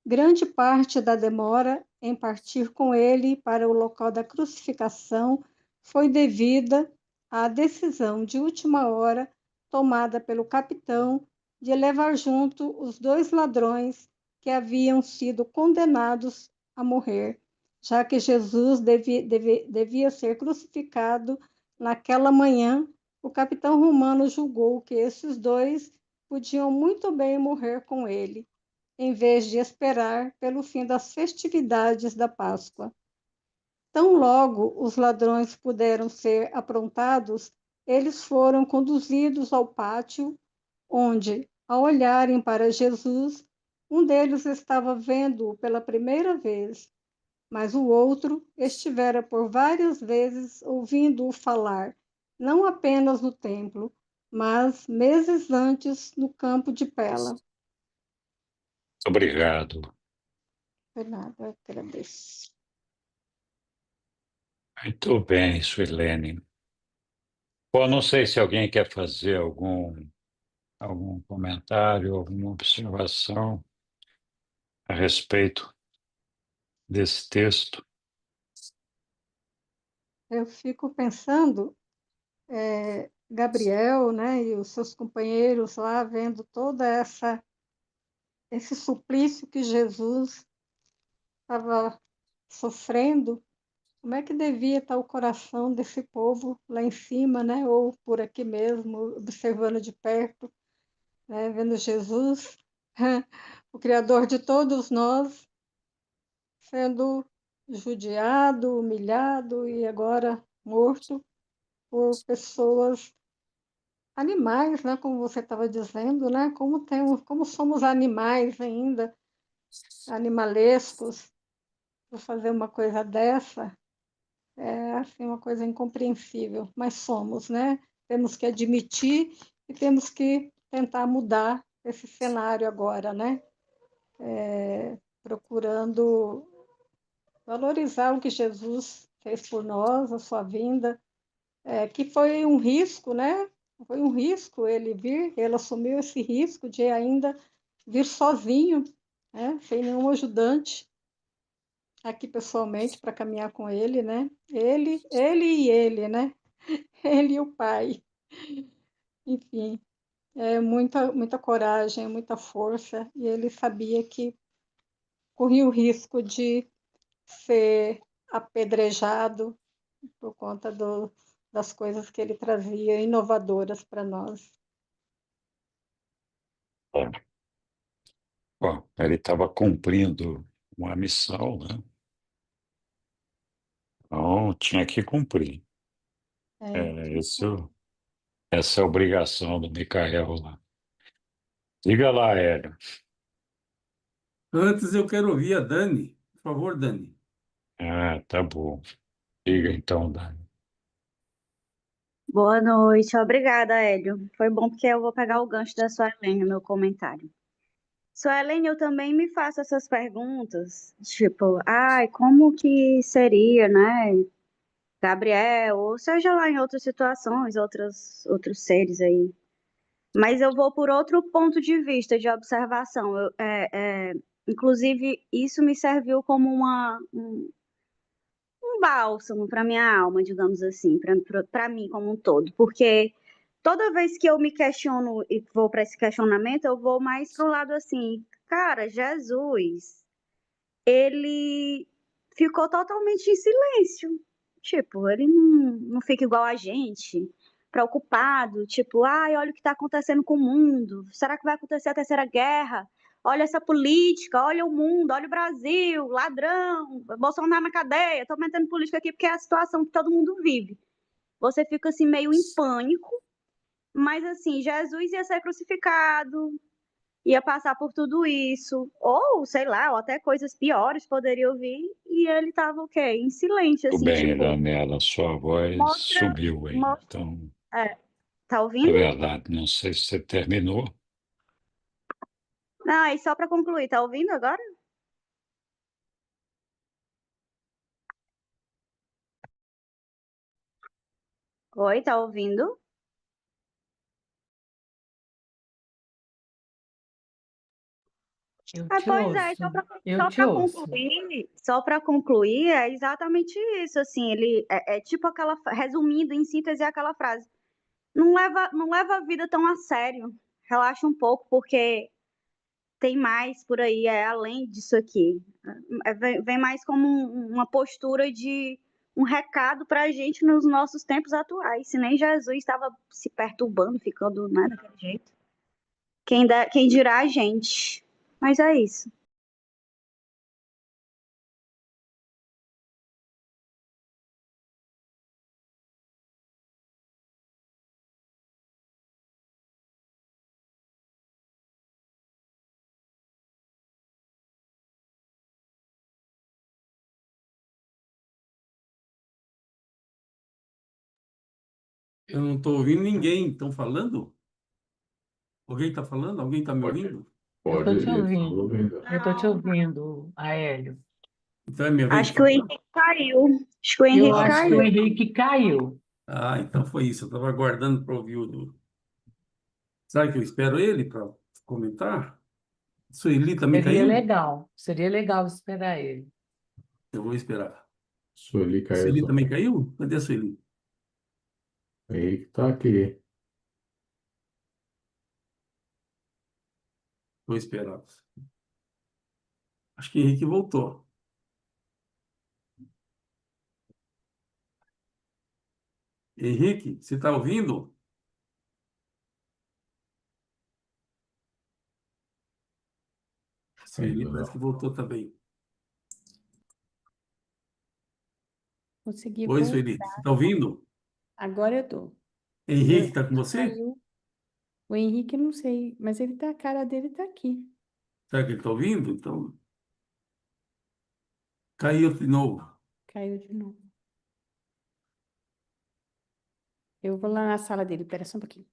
Grande parte da demora em partir com ele para o local da crucificação foi devida à decisão de última hora tomada pelo capitão de levar junto os 2 ladrões que haviam sido condenados a morrer, já que Jesus devia ser crucificado naquela manhã. O capitão romano julgou que esses 2 podiam muito bem morrer com ele, em vez de esperar pelo fim das festividades da Páscoa. Tão logo os ladrões puderam ser aprontados, eles foram conduzidos ao pátio, onde, ao olharem para Jesus, um deles estava vendo-o pela primeira vez, mas o outro estivera por várias vezes ouvindo-o falar, não apenas no templo, mas meses antes no campo de Pela. Obrigado. Bernardo, agradeço. Muito bem, Suelene. Bom, não sei se alguém quer fazer algum comentário, alguma observação a respeito desse texto? Eu fico pensando, Gabriel, né, e os seus companheiros lá, vendo toda esse suplício que Jesus estava sofrendo, como é que devia estar o coração desse povo lá em cima, né, ou por aqui mesmo, observando de perto, né, vendo Jesus, o Criador de todos nós, sendo judiado, humilhado e agora morto por pessoas, animais, né, como você estava dizendo, né, como somos animais ainda, animalescos, para fazer uma coisa dessa, é assim uma coisa incompreensível, mas somos, né? Temos que admitir e temos que tentar mudar esse cenário agora, né? Procurando valorizar o que Jesus fez por nós, a sua vinda, que foi um risco, né? Foi um risco ele vir, ele assumiu esse risco de ainda vir sozinho, né? Sem nenhum ajudante aqui pessoalmente para caminhar com ele, né? Ele, né? Ele e o pai. Enfim, muita coragem, muita força, e ele sabia que corria o risco de ser apedrejado por conta das coisas que ele trazia inovadoras para nós. É. Bom, ele estava cumprindo uma missão, né? Então, tinha que cumprir. É, essa é a obrigação do Micael lá. Diga lá, Hélio. Antes eu quero ouvir a Dani. Por favor, Dani. Ah, tá bom. Diga então, Dani. Boa noite, obrigada, Hélio. Foi bom porque eu vou pegar o gancho da Suelen no meu comentário. Suelen, eu também me faço essas perguntas, tipo, ai, como que seria, né, Gabriel, ou seja lá em outras situações, outros seres aí. Mas eu vou por outro ponto de vista de observação. Inclusive, isso me serviu como um bálsamo para minha alma, digamos assim, para mim como um todo, porque toda vez que eu me questiono e vou para esse questionamento, eu vou mais para o lado assim, cara, Jesus, ele ficou totalmente em silêncio, tipo, ele não fica igual a gente, preocupado, tipo, ai, olha o que está acontecendo com o mundo, será que vai acontecer a terceira guerra? Olha essa política, olha o mundo, olha o Brasil, ladrão, Bolsonaro na cadeia, tô metendo política aqui porque é a situação que todo mundo vive. Você fica assim meio em pânico, mas assim, Jesus ia ser crucificado, ia passar por tudo isso, ou sei lá, ou até coisas piores poderiam vir, e ele tava o quê? Em silêncio, Tudo assim, bem, tipo, Daniela, sua voz mostra, subiu aí. mostra, Então, tá é ouvindo? verdade, não sei se você terminou. Não, e só para concluir, tá ouvindo agora? Oi, tá ouvindo? Eu Ah, te pois é, ouço, eu te ouço. só para concluir, é exatamente isso, assim, ele é tipo aquela, resumindo em síntese, é aquela frase, não leva a vida tão a sério, relaxa um pouco, porque tem mais por aí, é além disso aqui, vem mais como uma postura de um recado para a gente nos nossos tempos atuais, se nem Jesus estava se perturbando, ficando, né, daquele jeito, quem dirá a gente, mas é isso. Eu não estou ouvindo ninguém. Estão falando? Alguém está falando? Alguém está me Pode, ouvindo? Eu estou te pode, ouvindo. Eu estou te ouvindo, Aélio. Então é minha vez Acho de que o falar? Henrique caiu. Acho que o Eu Henrique acho que o caiu. Henrique caiu. Ah, então foi isso. Eu estava aguardando para ouvir o do. Sabe que eu espero ele para comentar? Sueli também caiu? Seria legal esperar ele. Eu vou esperar. Sueli A caiu Sueli também também. caiu? Cadê a Sueli? Henrique tá aqui. Vou esperar. Acho que Henrique voltou. Henrique, você está ouvindo? A Sueli Ainda parece que não. voltou também. Consegui Oi, Sueli, voltar. você está ouvindo? Agora eu tô. Henrique Eu está com você? caiu. O Henrique, eu não sei, mas ele tá, a cara dele tá aqui. Será que ele está ouvindo? Então, caiu de novo. Caiu de novo. Eu vou lá na sala dele, pera só um pouquinho.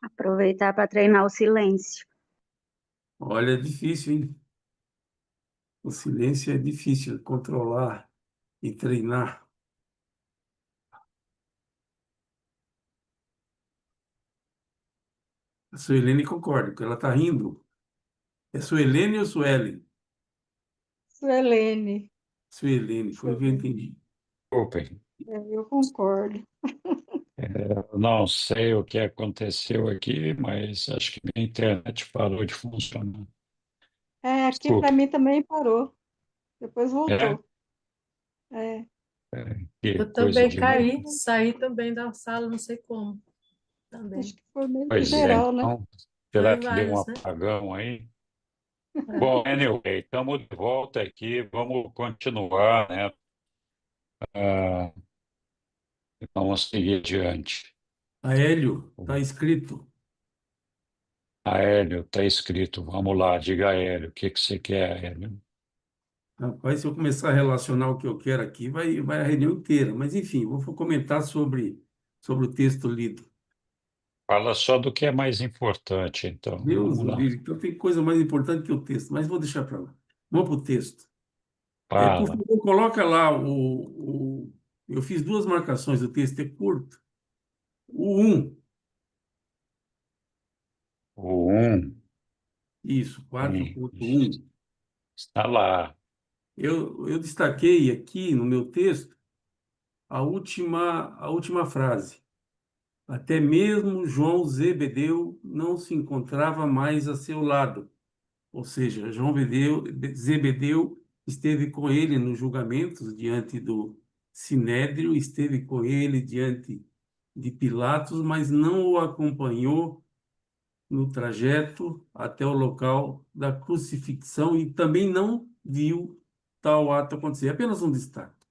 Aproveitar para treinar o silêncio. Olha, é difícil, hein? O silêncio é difícil de controlar e treinar. A Suelene concorda, porque ela está rindo. É Suelene ou Suelen? Suelene, Suelene, foi o que eu entendi. Desculpem, eu concordo. eu não sei o que aconteceu aqui, mas acho que minha internet parou de funcionar. É, aqui para Desculpe. mim também parou, depois É? voltou. É, Que Eu coisa também de caí, louco. saí também da sala, não sei como. acho Também. que foi meio que Pois é, geral, né? então, será Foi que deu um vários, né? apagão aí? É. Bom, anyway, estamos de volta aqui, vamos continuar, né? Ah, vamos seguir adiante. Aélio, está escrito. Aélio, está escrito, vamos lá, diga Aélio, o que que você quer, Aélio? Rapaz, se eu começar a relacionar o que eu quero aqui, vai a reunião inteira. Mas, enfim, vou comentar sobre o texto lido. Fala só do que é mais importante, então, Deus, vamos o lá. livro. Então, tem coisa mais importante que o texto, mas vou deixar para lá. Vamos para o texto. Por Fala, favor, coloca lá eu fiz duas marcações, o texto é curto. O um, o 1, isso, sim, 4.1. está lá, Eu destaquei aqui no meu texto a última frase. Até mesmo João Zebedeu não se encontrava mais a seu lado. Ou seja, Zebedeu esteve com ele nos julgamentos diante do Sinédrio, esteve com ele diante de Pilatos, mas não o acompanhou no trajeto até o local da crucifixão e também não viu tal ato acontecer. Apenas um destaque,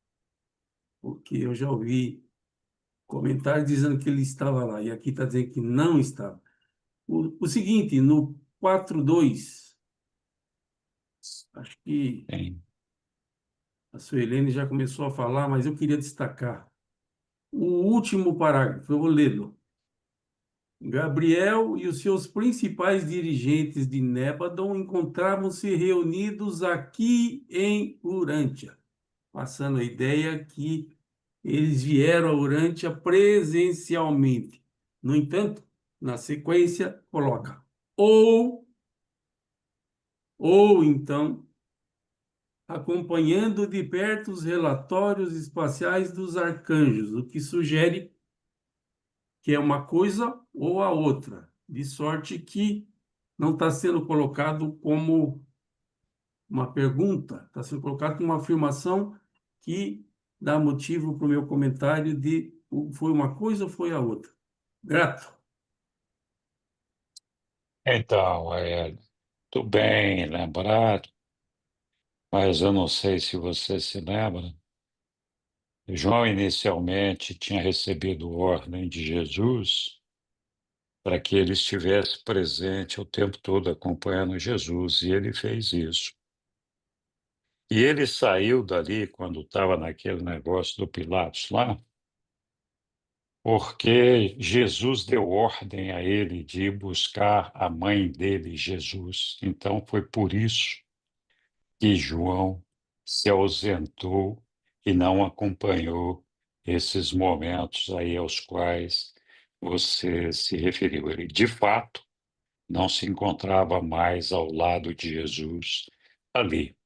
porque eu já ouvi comentários dizendo que ele estava lá, e aqui está dizendo que não estava. O seguinte, no 4.2, acho que sim. a Suelene já começou a falar, mas eu queria destacar o último parágrafo, eu vou lê-lo. Gabriel e os seus principais dirigentes de Nébadon encontravam-se reunidos aqui em Urântia, passando a ideia que eles vieram a Urântia presencialmente. No entanto, na sequência, coloca ou, ou então, acompanhando de perto os relatórios espaciais dos arcanjos, o que sugere que é uma coisa ou a outra, de sorte que não está sendo colocado como uma pergunta, está sendo colocado como uma afirmação que dá motivo para o meu comentário de foi uma coisa ou foi a outra. Grato. Então, Aélio, tudo bem, lembrado, mas eu não sei se você se lembra. João inicialmente tinha recebido ordem de Jesus para que ele estivesse presente o tempo todo acompanhando Jesus, e ele fez isso. E ele saiu dali quando estava naquele negócio do Pilatos lá, porque Jesus deu ordem a ele de ir buscar a mãe dele, Jesus. Então foi por isso que João se ausentou e não acompanhou esses momentos aí aos quais você se referiu. Ele, de fato, não se encontrava mais ao lado de Jesus ali.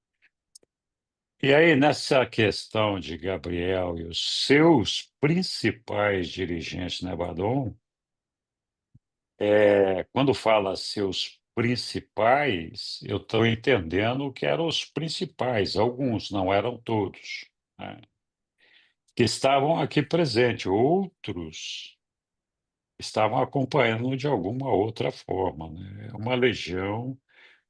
E aí, nessa questão de Gabriel e os seus principais dirigentes, né, Badon? Quando fala seus principais, eu estou entendendo que eram os principais, alguns, não eram todos, né, que estavam aqui presentes, outros estavam acompanhando de alguma outra forma, né? É uma legião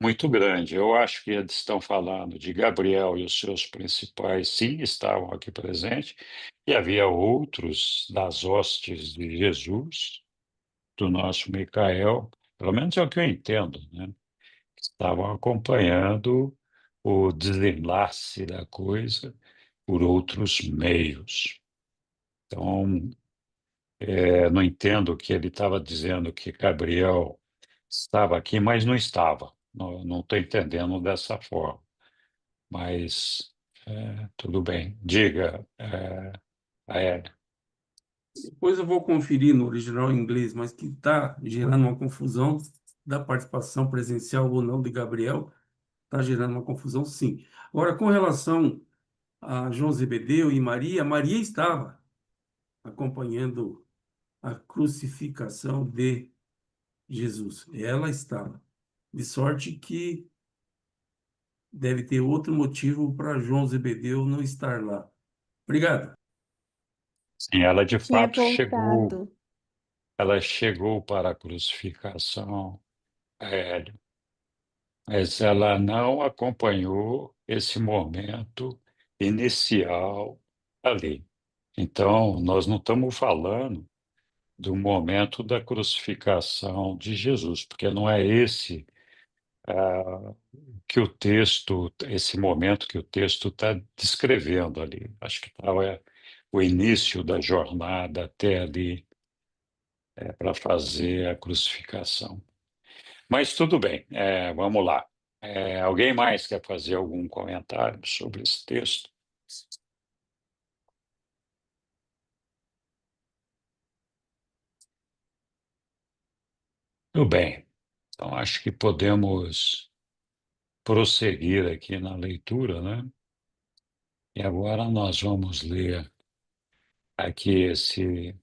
muito grande. Eu acho que eles estão falando de Gabriel e os seus principais, sim, estavam aqui presentes, e havia outros das hostes de Jesus, do nosso Micael, pelo menos é o que eu entendo, né? Que estavam acompanhando o desenlace da coisa por outros meios. Então, não entendo que ele estava dizendo que Gabriel estava aqui, mas não estava. Não estou entendendo dessa forma. Mas tudo bem. Diga, Aélia. Depois eu vou conferir no original em inglês, mas que está gerando uma confusão da participação presencial ou não de Gabriel, está gerando uma confusão, sim. Agora, com relação a João Zebedeu e Maria, Maria estava acompanhando a crucificação de Jesus. Ela estava. De sorte que deve ter outro motivo para João Zebedeu não estar lá. Obrigado. Sim, ela de Tinha fato chegou. voltado. Ela chegou para a crucificação, Hélio, mas ela não acompanhou esse momento inicial ali. Então, nós não estamos falando do momento da crucificação de Jesus, porque não é esse que o texto, esse momento que o texto está descrevendo ali. Acho que tá, o início da jornada até ali para fazer a crucificação. Mas tudo bem, vamos lá. Alguém mais quer fazer algum comentário sobre esse texto? Tudo bem. Então, acho que podemos prosseguir aqui na leitura, né? E agora nós vamos ler aqui esse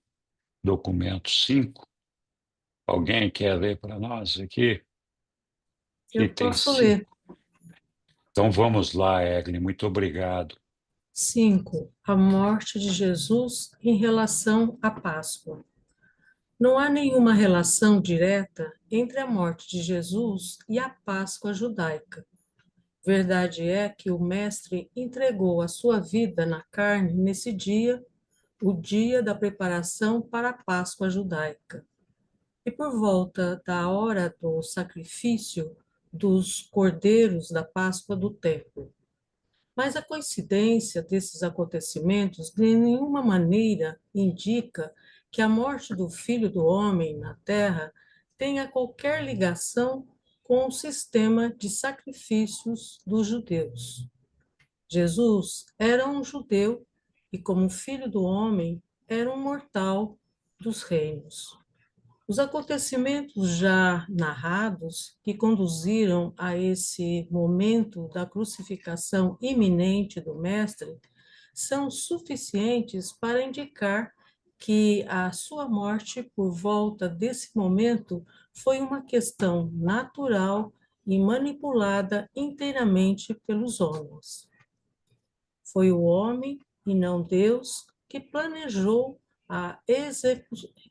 documento 5. Alguém quer ler para nós aqui? Eu Item posso 5. ler. Então vamos lá, Egli, muito obrigado. 5. A morte de Jesus em relação à Páscoa. Não há nenhuma relação direta entre a morte de Jesus e a Páscoa judaica. Verdade é que o Mestre entregou a sua vida na carne nesse dia, o dia da preparação para a Páscoa judaica. E por volta da hora do sacrifício dos cordeiros da Páscoa do templo. Mas a coincidência desses acontecimentos de nenhuma maneira indica que a morte do Filho do Homem na Terra tenha qualquer ligação com o sistema de sacrifícios dos judeus. Jesus era um judeu e, como Filho do Homem, era um mortal dos reinos. Os acontecimentos já narrados que conduziram a esse momento da crucificação iminente do Mestre são suficientes para indicar que a sua morte por volta desse momento foi uma questão natural e manipulada inteiramente pelos homens. Foi o homem e não Deus que planejou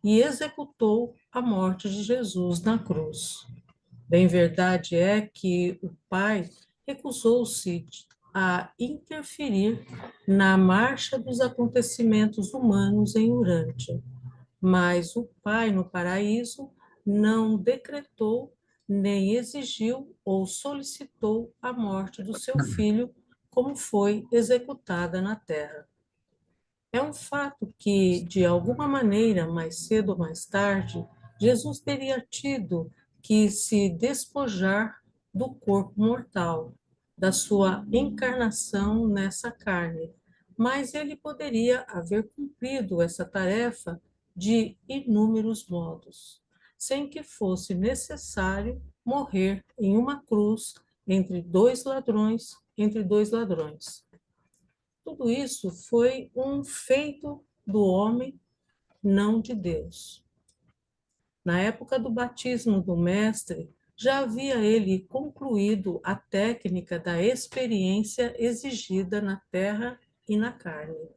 e executou a morte de Jesus na cruz. Bem verdade é que o Pai recusou-se a interferir na marcha dos acontecimentos humanos em Urântia, mas o Pai no paraíso não decretou nem exigiu ou solicitou a morte do seu filho como foi executada na terra. É um fato que, de alguma maneira, mais cedo ou mais tarde, Jesus teria tido que se despojar do corpo mortal, da sua encarnação nessa carne, mas ele poderia haver cumprido essa tarefa de inúmeros modos. sem que fosse necessário morrer em uma cruz entre dois ladrões, Tudo isso foi um feito do homem, não de Deus. Na época do batismo do Mestre, já havia ele concluído a técnica da experiência exigida na terra e na carne,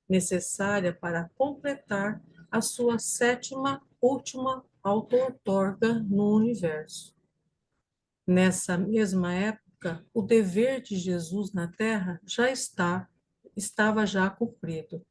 necessária para completar a sua sétima, última auto-outorga no universo. Nessa mesma época, o dever de Jesus na terra estava já cumprido.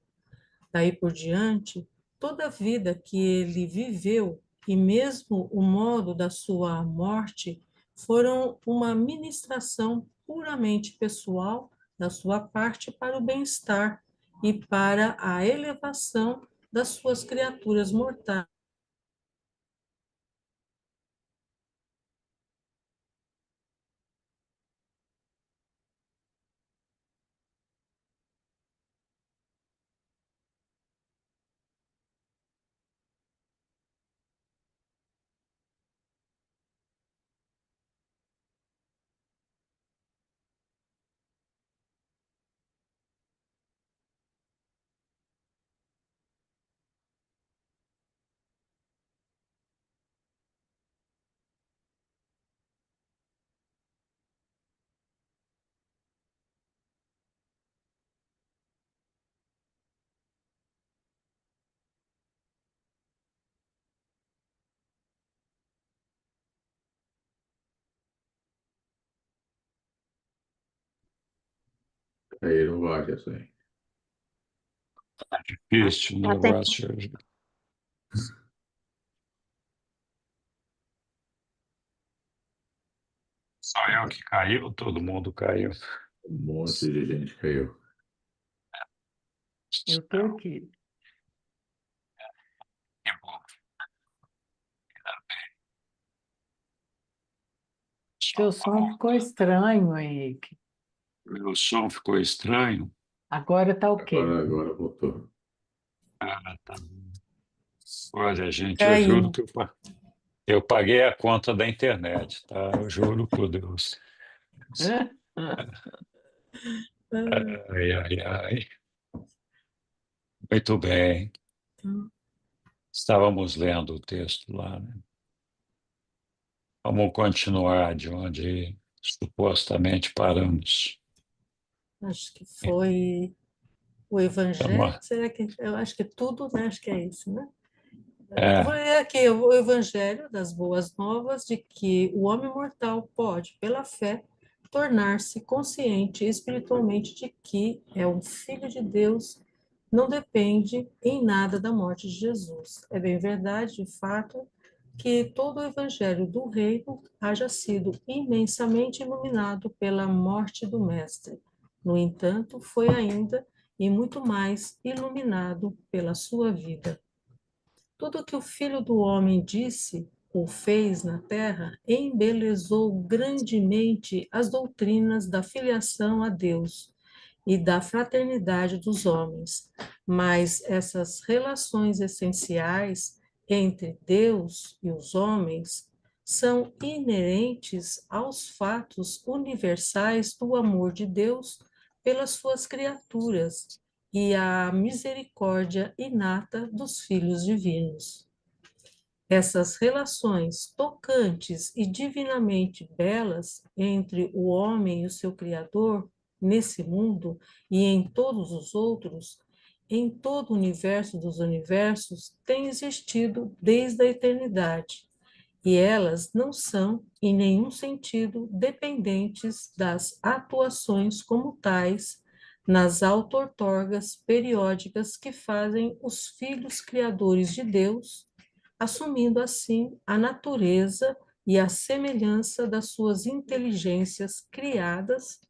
Daí por diante, toda a vida que ele viveu e mesmo o modo da sua morte foram uma ministração puramente pessoal da sua parte para o bem-estar e para a elevação das suas criaturas mortais. Caíram várias aí. Difícil o negócio. Só eu que caiu, todo mundo caiu. Um monte de gente caiu. Eu tô aqui. Que bom. Seu som ficou estranho, Henrique. Meu som ficou estranho. Agora tá ok. Agora voltou. Ah, tá. Olha, gente, eu Caiu. juro que eu paguei a conta da internet, tá? Eu juro por Deus. Ai, ai, ai. Muito bem. Estávamos lendo o texto lá, né? Vamos continuar de onde supostamente paramos. Acho que foi o Evangelho. Será que eu acho que tudo, né? Acho que é isso, né? Eu vou ler aqui o Evangelho das Boas Novas de que o homem mortal pode, pela fé, tornar-se consciente espiritualmente de que é um filho de Deus, não depende em nada da morte de Jesus. É bem verdade, de fato, que todo o Evangelho do Reino haja sido imensamente iluminado pela morte do Mestre. No entanto, foi ainda e muito mais iluminado pela sua vida. Tudo que o Filho do Homem disse ou fez na terra embelezou grandemente as doutrinas da filiação a Deus e da fraternidade dos homens, mas essas relações essenciais entre Deus e os homens são inerentes aos fatos universais do amor de Deus pelas suas criaturas e à misericórdia inata dos filhos divinos. Essas relações tocantes e divinamente belas entre o homem e o seu Criador, nesse mundo e em todos os outros, em todo o universo dos universos, têm existido desde a eternidade, e elas não são, em nenhum sentido, dependentes das atuações como tais nas auto-outorgas periódicas que fazem os filhos criadores de Deus, assumindo assim a natureza e a semelhança das suas inteligências criadas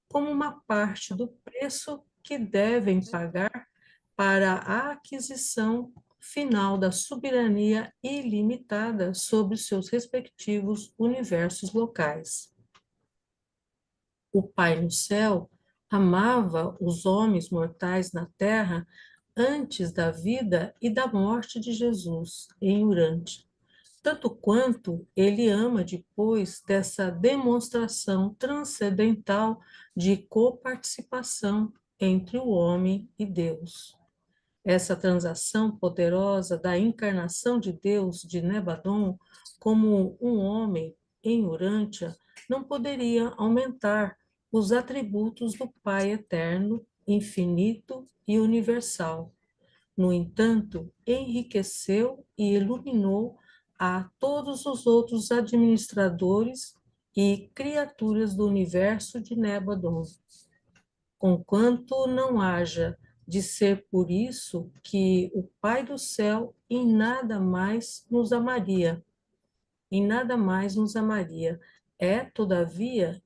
como uma parte do preço que devem pagar para a aquisição final da soberania ilimitada sobre seus respectivos universos locais. O Pai no céu amava os homens mortais na terra antes da vida e da morte de Jesus em Urante, tanto quanto ele ama depois dessa demonstração transcendental de coparticipação entre o homem e Deus. Essa transação poderosa da encarnação de Deus de Nebadon como um homem em Urântia não poderia aumentar os atributos do Pai eterno, infinito e universal. No entanto, enriqueceu e iluminou a todos os outros administradores e criaturas do universo de Nebadon. Conquanto não haja de ser por isso que o Pai do céu em nada mais nos amaria, É, todavia,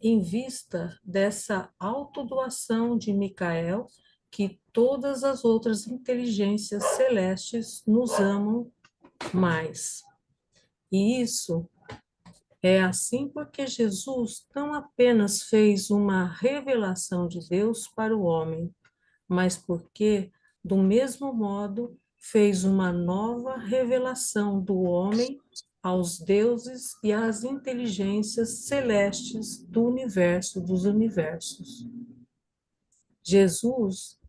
em vista dessa autodoação de Micael, que todas as outras inteligências celestes nos amam mais. E isso é assim porque Jesus não apenas fez uma revelação de Deus para o homem, mas porque, do mesmo modo, fez uma nova revelação do homem aos deuses e às inteligências celestes do universo dos universos. Jesus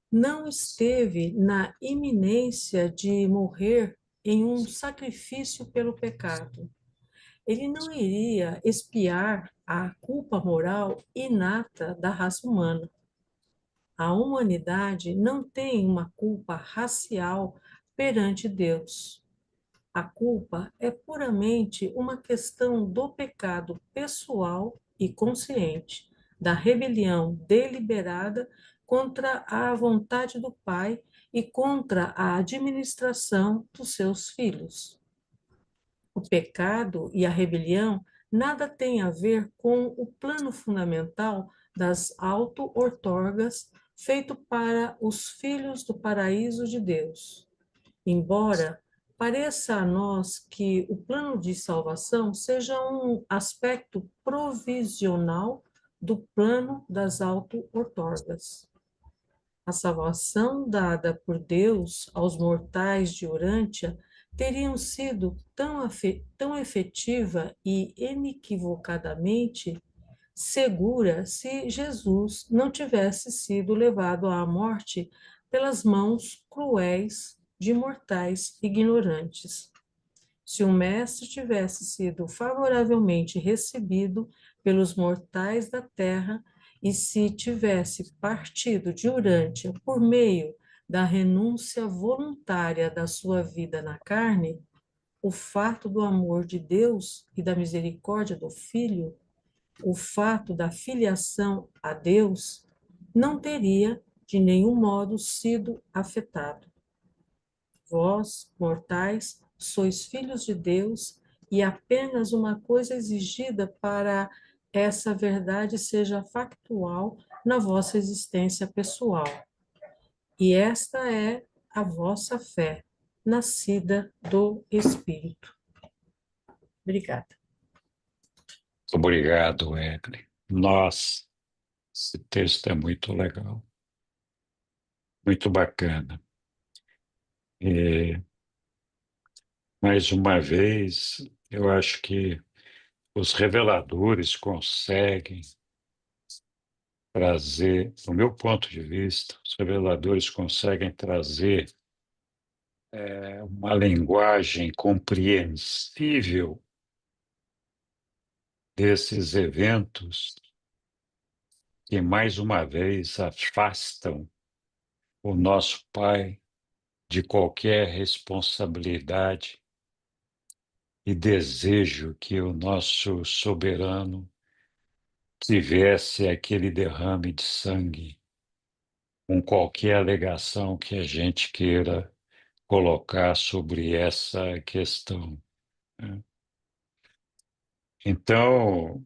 não esteve na iminência de morrer em um sacrifício pelo pecado. Ele não iria expiar a culpa moral inata da raça humana. A humanidade não tem uma culpa racial perante Deus. A culpa é puramente uma questão do pecado pessoal e consciente, da rebelião deliberada contra a vontade do Pai e contra a administração dos seus filhos. O pecado e a rebelião nada têm a ver com o plano fundamental das auto-ortorgas feito para os filhos do paraíso de Deus. Embora pareça a nós que o plano de salvação seja um aspecto provisional do plano das auto-ortorgas. A salvação dada por Deus aos mortais de Urântia teriam sido tão efetiva e inequivocadamente segura se Jesus não tivesse sido levado à morte pelas mãos cruéis de mortais ignorantes. Se o Mestre tivesse sido favoravelmente recebido pelos mortais da terra e se tivesse partido de Urântia por meio da renúncia voluntária da sua vida na carne, o fato do amor de Deus e da misericórdia do Filho, o fato da filiação a Deus, não teria de nenhum modo sido afetado. Vós, mortais, sois filhos de Deus e apenas uma coisa exigida para essa verdade seja factual na vossa existência pessoal. E esta é a vossa fé, nascida do Espírito. Obrigada. Obrigado, Egli. Nossa, esse texto é muito legal, muito bacana. E, mais uma vez, eu acho que os reveladores conseguem trazer, do meu ponto de vista, os reveladores conseguem trazer uma linguagem compreensível desses eventos que, mais uma vez, afastam o nosso Pai de qualquer responsabilidade e desejo que o nosso soberano tivesse aquele derrame de sangue, com qualquer alegação que a gente queira colocar sobre essa questão, né? Então,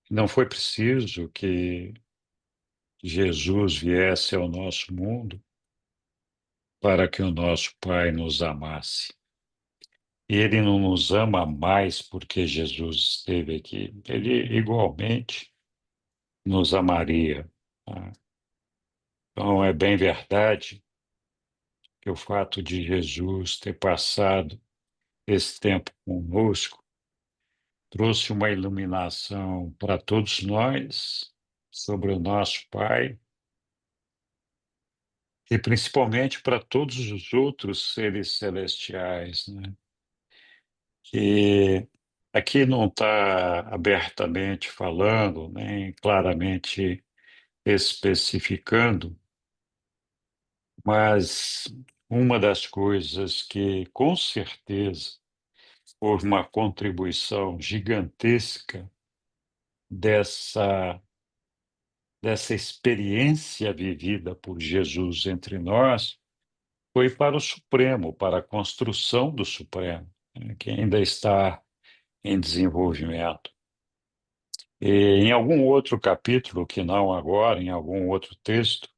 não foi preciso que Jesus viesse ao nosso mundo para que o nosso Pai nos amasse. E Ele não nos ama mais porque Jesus esteve aqui. Ele igualmente nos amaria, tá? Então, é bem verdade que o fato de Jesus ter passado esse tempo conosco trouxe uma iluminação para todos nós sobre o nosso Pai e principalmente para todos os outros seres celestiais, né? Que aqui não está abertamente falando, nem claramente especificando, mas uma das coisas que, com certeza, houve uma contribuição gigantesca dessa, dessa experiência vivida por Jesus entre nós, foi para o Supremo, para a construção do Supremo, né, que ainda está em desenvolvimento. E em algum outro capítulo, que não agora, em algum outro texto,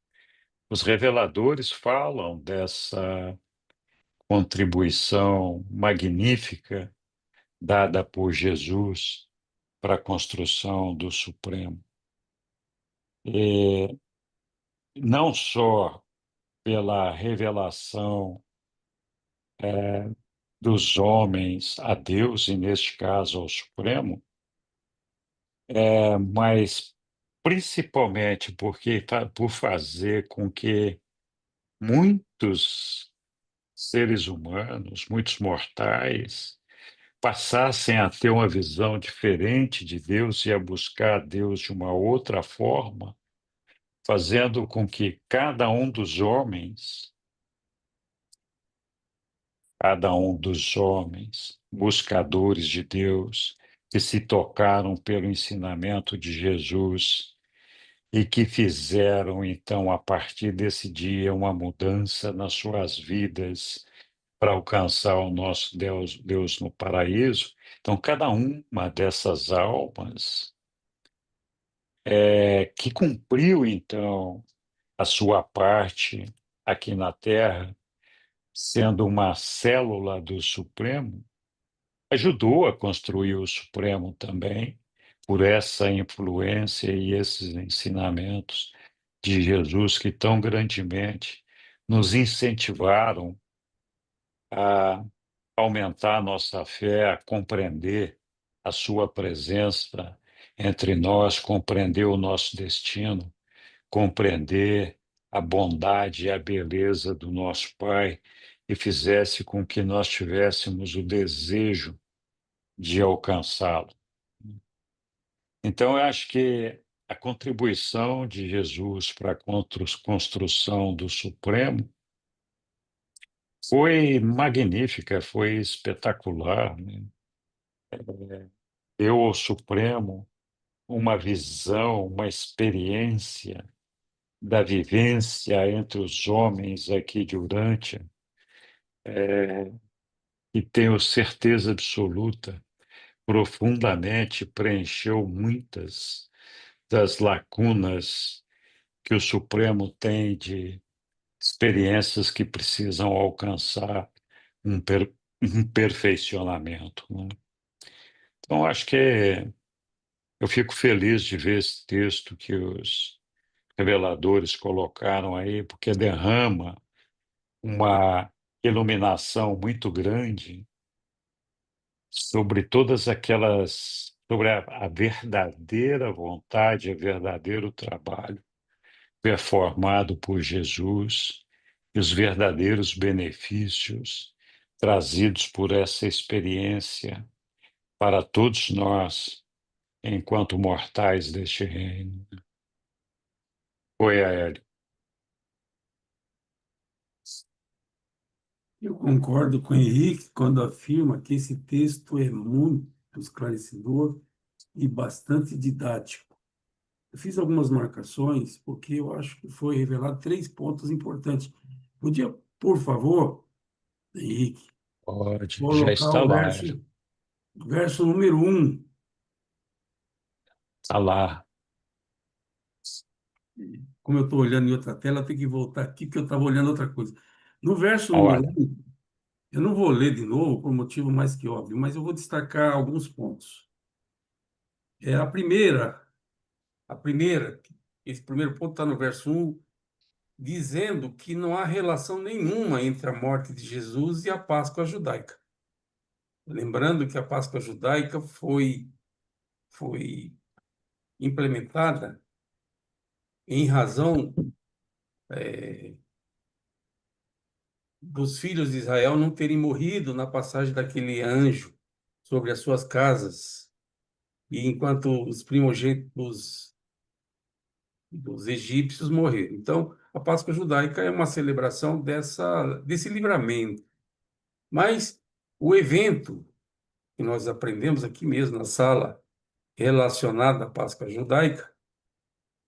os reveladores falam dessa contribuição magnífica dada por Jesus para a construção do Supremo. E não só pela revelação dos homens a Deus, e neste caso ao Supremo, mas principalmente por fazer com que muitos seres humanos, muitos mortais, passassem a ter uma visão diferente de Deus e a buscar Deus de uma outra forma, fazendo com que cada um dos homens, buscadores de Deus, que se tocaram pelo ensinamento de Jesus e que fizeram, então, a partir desse dia, uma mudança nas suas vidas para alcançar o nosso Deus no paraíso. Então, cada uma dessas almas que cumpriu, então, a sua parte aqui na Terra, sendo uma célula do Supremo, ajudou a construir o Supremo também, por essa influência e esses ensinamentos de Jesus que tão grandemente nos incentivaram a aumentar a nossa fé, a compreender a sua presença entre nós, compreender o nosso destino, compreender a bondade e a beleza do nosso Pai e fizesse com que nós tivéssemos o desejo de alcançá-lo. Então, eu acho que a contribuição de Jesus para a construção do Supremo foi magnífica, foi espetacular, né? Deu ao Supremo uma visão, uma experiência da vivência entre os homens aqui de Urântia, e tenho certeza absoluta, profundamente preencheu muitas das lacunas que o Supremo tem de experiências que precisam alcançar um perfeicionamento, né? Então, acho que eu fico feliz de ver esse texto que os reveladores colocaram aí, porque derrama uma iluminação muito grande sobre todas aquelas, sobre a verdadeira vontade, o verdadeiro trabalho performado por Jesus e os verdadeiros benefícios trazidos por essa experiência para todos nós, enquanto mortais deste reino. Oi, Aélio. Eu concordo com o Henrique quando afirma que esse texto é muito esclarecedor e bastante didático. Eu fiz algumas marcações porque eu acho que foi revelado 3 pontos importantes. Podia, por favor, Henrique, Pode, já colocar está o lá, Hélio. verso número 1. Está lá. Como eu estou olhando em outra tela, eu tenho que voltar aqui porque eu estava olhando outra coisa. No verso número Olha, 1, eu não vou ler de novo por motivo mais que óbvio, mas eu vou destacar alguns pontos. A primeira, esse primeiro ponto está no verso 1, dizendo que não há relação nenhuma entre a morte de Jesus e a Páscoa judaica. Lembrando que a Páscoa judaica foi implementada em razão dos filhos de Israel não terem morrido na passagem daquele anjo sobre as suas casas, e enquanto os primogênitos dos egípcios morreram. Então, a Páscoa judaica é uma celebração desse livramento. Mas o evento que nós aprendemos aqui mesmo na sala, relacionado à Páscoa judaica,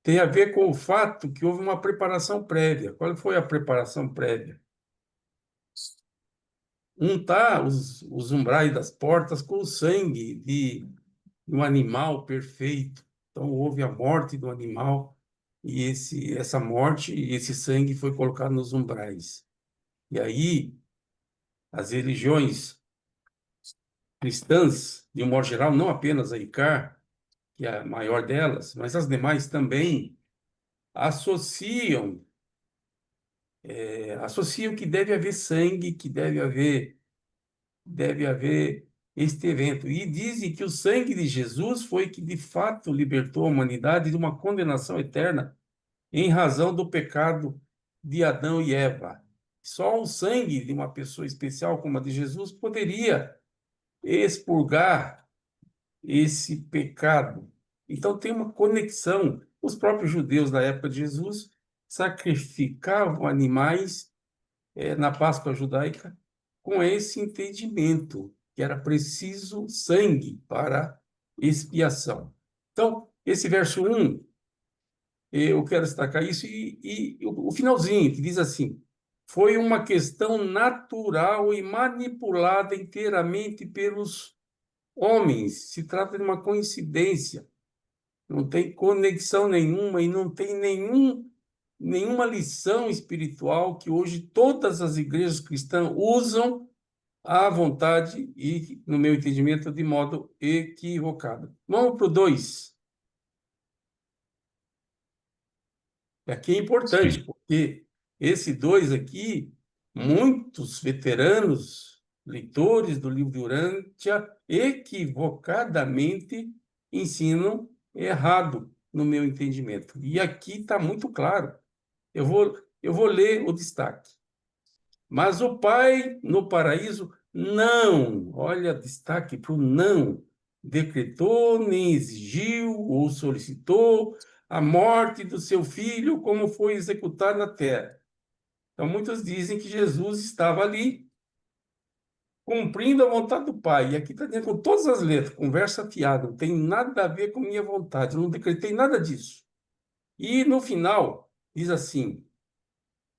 tem a ver com o fato que houve uma preparação prévia. Qual foi a preparação prévia? Untar os umbrais das portas com o sangue de um animal perfeito. Então, houve a morte do animal, e essa morte e esse sangue foi colocado nos umbrais. E aí, as religiões cristãs, de um modo geral, não apenas a ICAR, que é a maior delas, mas as demais também, associam, associam que deve haver sangue, que deve haver este evento. E dizem que o sangue de Jesus foi que, de fato, libertou a humanidade de uma condenação eterna em razão do pecado de Adão e Eva. Só o sangue de uma pessoa especial como a de Jesus poderia expurgar esse pecado. Então, tem uma conexão. Os próprios judeus da época de Jesus sacrificavam animais na Páscoa judaica com esse entendimento, que era preciso sangue para expiação. Então, esse verso 1, eu quero destacar isso, e o finalzinho, que diz assim: foi uma questão natural e manipulada inteiramente pelos homens. Se trata de uma coincidência, não tem conexão nenhuma e não tem nenhuma lição espiritual que hoje todas as igrejas cristãs usam à vontade e, no meu entendimento, de modo equivocado. Vamos para o 2. Aqui é importante, Sim. porque esse 2 aqui, muitos veteranos, leitores do livro de Urântia, equivocadamente ensinam errado, no meu entendimento. E aqui está muito claro. Eu vou ler o destaque. Mas o Pai, no paraíso, não, olha, destaque para o não, decretou, nem exigiu ou solicitou a morte do seu filho, como foi executado na terra. Então, muitos dizem que Jesus estava ali cumprindo a vontade do Pai. E aqui está dentro com todas as letras, conversa fiada, não tem nada a ver com minha vontade, eu não decretei nada disso. E no final, diz assim,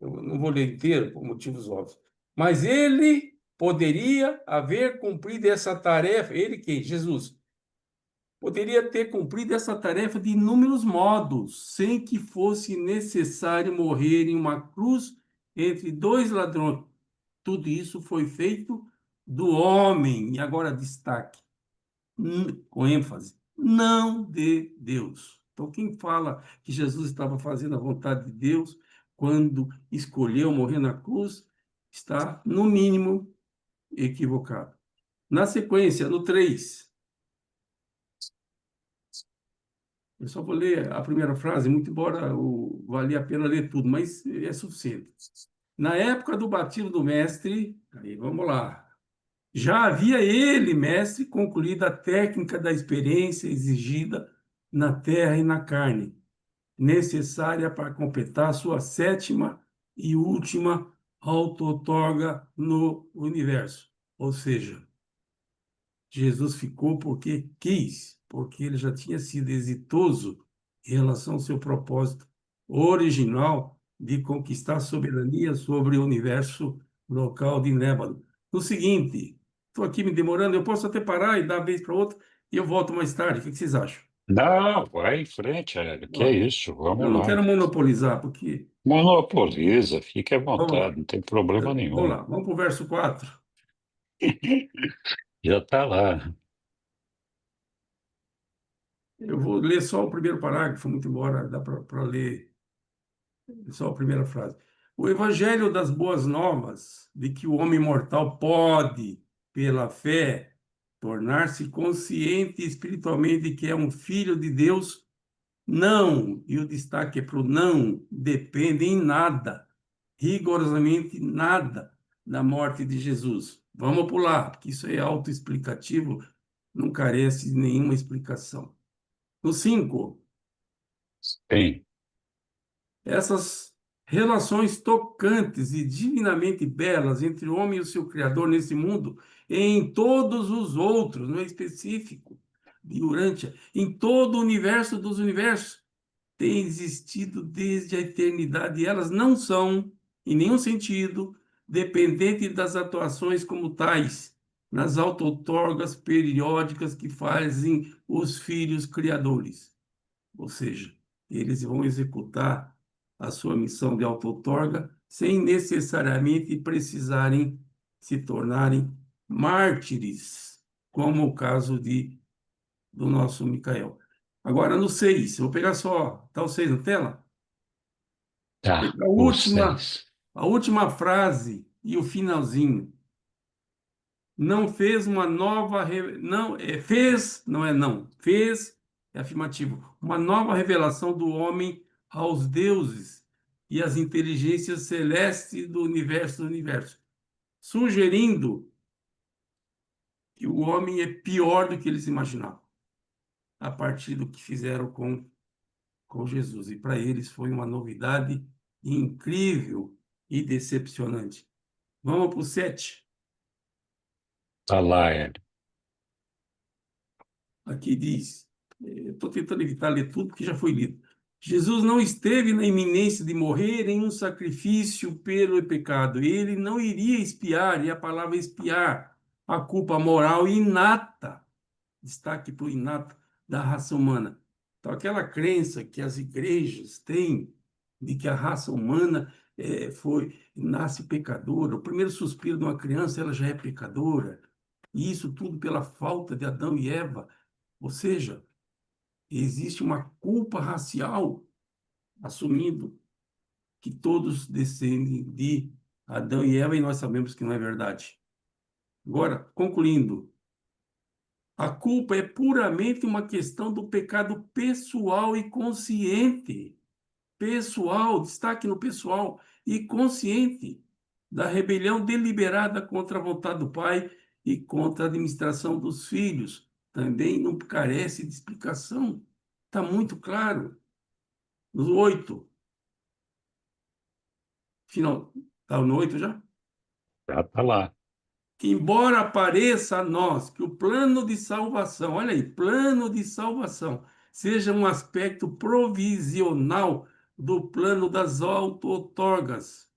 eu não vou ler inteiro por motivos óbvios, mas ele poderia haver cumprido essa tarefa, ele quem? Jesus. Poderia ter cumprido essa tarefa de inúmeros modos, sem que fosse necessário morrer em uma cruz entre dois ladrões. Tudo isso foi feito do homem. E agora destaque, com ênfase, não de Deus. Então, quem fala que Jesus estava fazendo a vontade de Deus quando escolheu morrer na cruz, está, no mínimo, equivocado. Na sequência, no 3, eu só vou ler a primeira frase, muito embora valha a pena ler tudo, mas é suficiente. Na época do batismo do mestre, aí vamos lá, já havia ele, mestre, concluído a técnica da experiência exigida na terra e na carne, necessária para completar sua sétima e última auto-outorga no universo. Ou seja, Jesus ficou porque quis, porque ele já tinha sido exitoso em relação ao seu propósito original de conquistar soberania sobre o universo local de Nébalo. No seguinte, estou aqui me demorando, eu posso até parar e dar a vez para outro e eu volto mais tarde. O que vocês acham? Não, vai em frente, Hélio. Que é Ó, isso? eu Vamos não lá. quero monopolizar, porque... Monopoliza, fique à Vamos vontade, lá. não tem problema Vamos nenhum. lá, vamos para o verso 4. Já está lá. Eu vou ler só o primeiro parágrafo, muito embora dá para ler Só a primeira frase. O evangelho das boas novas, de que o homem mortal pode, pela fé, tornar-se consciente espiritualmente de que é um filho de Deus, não, e o destaque é para o não, depende em nada, rigorosamente nada, da morte de Jesus. Vamos pular, porque isso é autoexplicativo, não carece de nenhuma explicação. No 5, Sim. essas relações tocantes e divinamente belas entre o homem e o seu Criador nesse mundo, e em todos os outros, não é específico, durante, em todo o universo dos universos, têm existido desde a eternidade e elas não são, em nenhum sentido, dependentes das atuações como tais, nas auto-outorgas periódicas que fazem os filhos criadores. Ou seja, eles vão executar a sua missão de auto-outorga sem necessariamente precisarem se tornarem mártires, como o caso do nosso Micael. Agora, no 6, vou pegar só, tá o 6 na tela? Tá, Pegar os 6. a última frase e o finalzinho. Não fez uma nova, não, fez, não é não, fez, é afirmativo, uma nova revelação do homem aos deuses e às inteligências celestes do universo, sugerindo que o homem é pior do que eles imaginavam, a partir do que fizeram com Jesus. E para eles foi uma novidade incrível e decepcionante. Vamos para o 7. Tá lá, Hélio. Aqui diz, estou tentando evitar ler tudo porque já foi lido. Jesus não esteve na iminência de morrer em um sacrifício pelo pecado. Ele não iria expiar, e a palavra expiar, a culpa moral inata, destaque para o inato da raça humana. Então, aquela crença que as igrejas têm de que a raça humana nasce pecadora, o primeiro suspiro de uma criança ela já é pecadora, e isso tudo pela falta de Adão e Eva. Ou seja, existe uma culpa racial, assumindo que todos descendem de Adão e Eva, e nós sabemos que não é verdade. Agora, concluindo, a culpa é puramente uma questão do pecado pessoal e consciente. Pessoal, destaque no pessoal e consciente da rebelião deliberada contra a vontade do Pai e contra a administração dos filhos. Também não carece de explicação. Está muito claro. No 8, final, está no 8 já? Já tá lá. Que embora pareça a nós que o plano de salvação, olha aí, plano de salvação, seja um aspecto provisional do plano das auto-outorgas.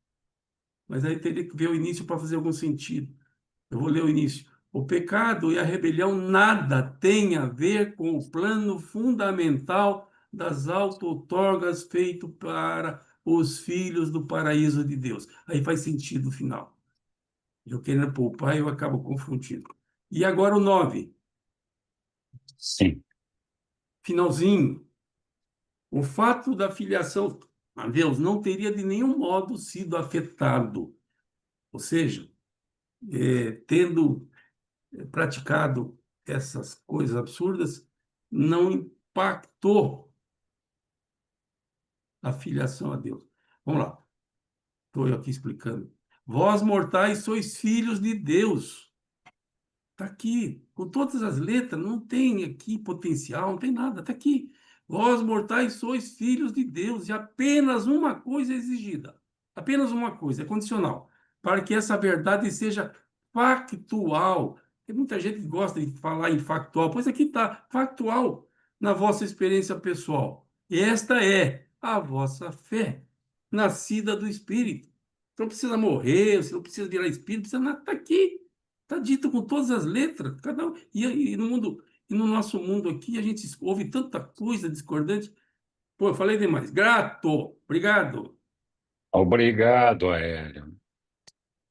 Mas aí teria que ver o início para fazer algum sentido. Eu vou ler o início. O pecado e a rebelião nada têm a ver com o plano fundamental das auto-outorgas feito para os filhos do paraíso de Deus. Aí faz sentido o final. Eu querendo poupar, eu acabo confundindo. E agora o 9, Sim. finalzinho. O fato da filiação a Deus não teria de nenhum modo sido afetado. Ou seja, tendo praticado essas coisas absurdas, não impactou a filiação a Deus. Vamos lá, estou eu aqui explicando. Vós, mortais, sois filhos de Deus. Está aqui, com todas as letras, não tem aqui potencial, não tem nada, está aqui. Vós, mortais, sois filhos de Deus, e apenas uma coisa é exigida. Apenas uma coisa, é condicional. Para que essa verdade seja factual. Tem muita gente que gosta de falar em factual, pois aqui está, factual, na vossa experiência pessoal. E esta é a vossa fé, nascida do Espírito. Então, não precisa morrer, você não precisa virar Espírito, precisa nada, está aqui. Está dito com todas as letras, cada um. E no mundo, e no nosso mundo aqui, a gente ouve tanta coisa discordante. Pô, eu falei demais. Grato. Obrigado. Obrigado, Hélio.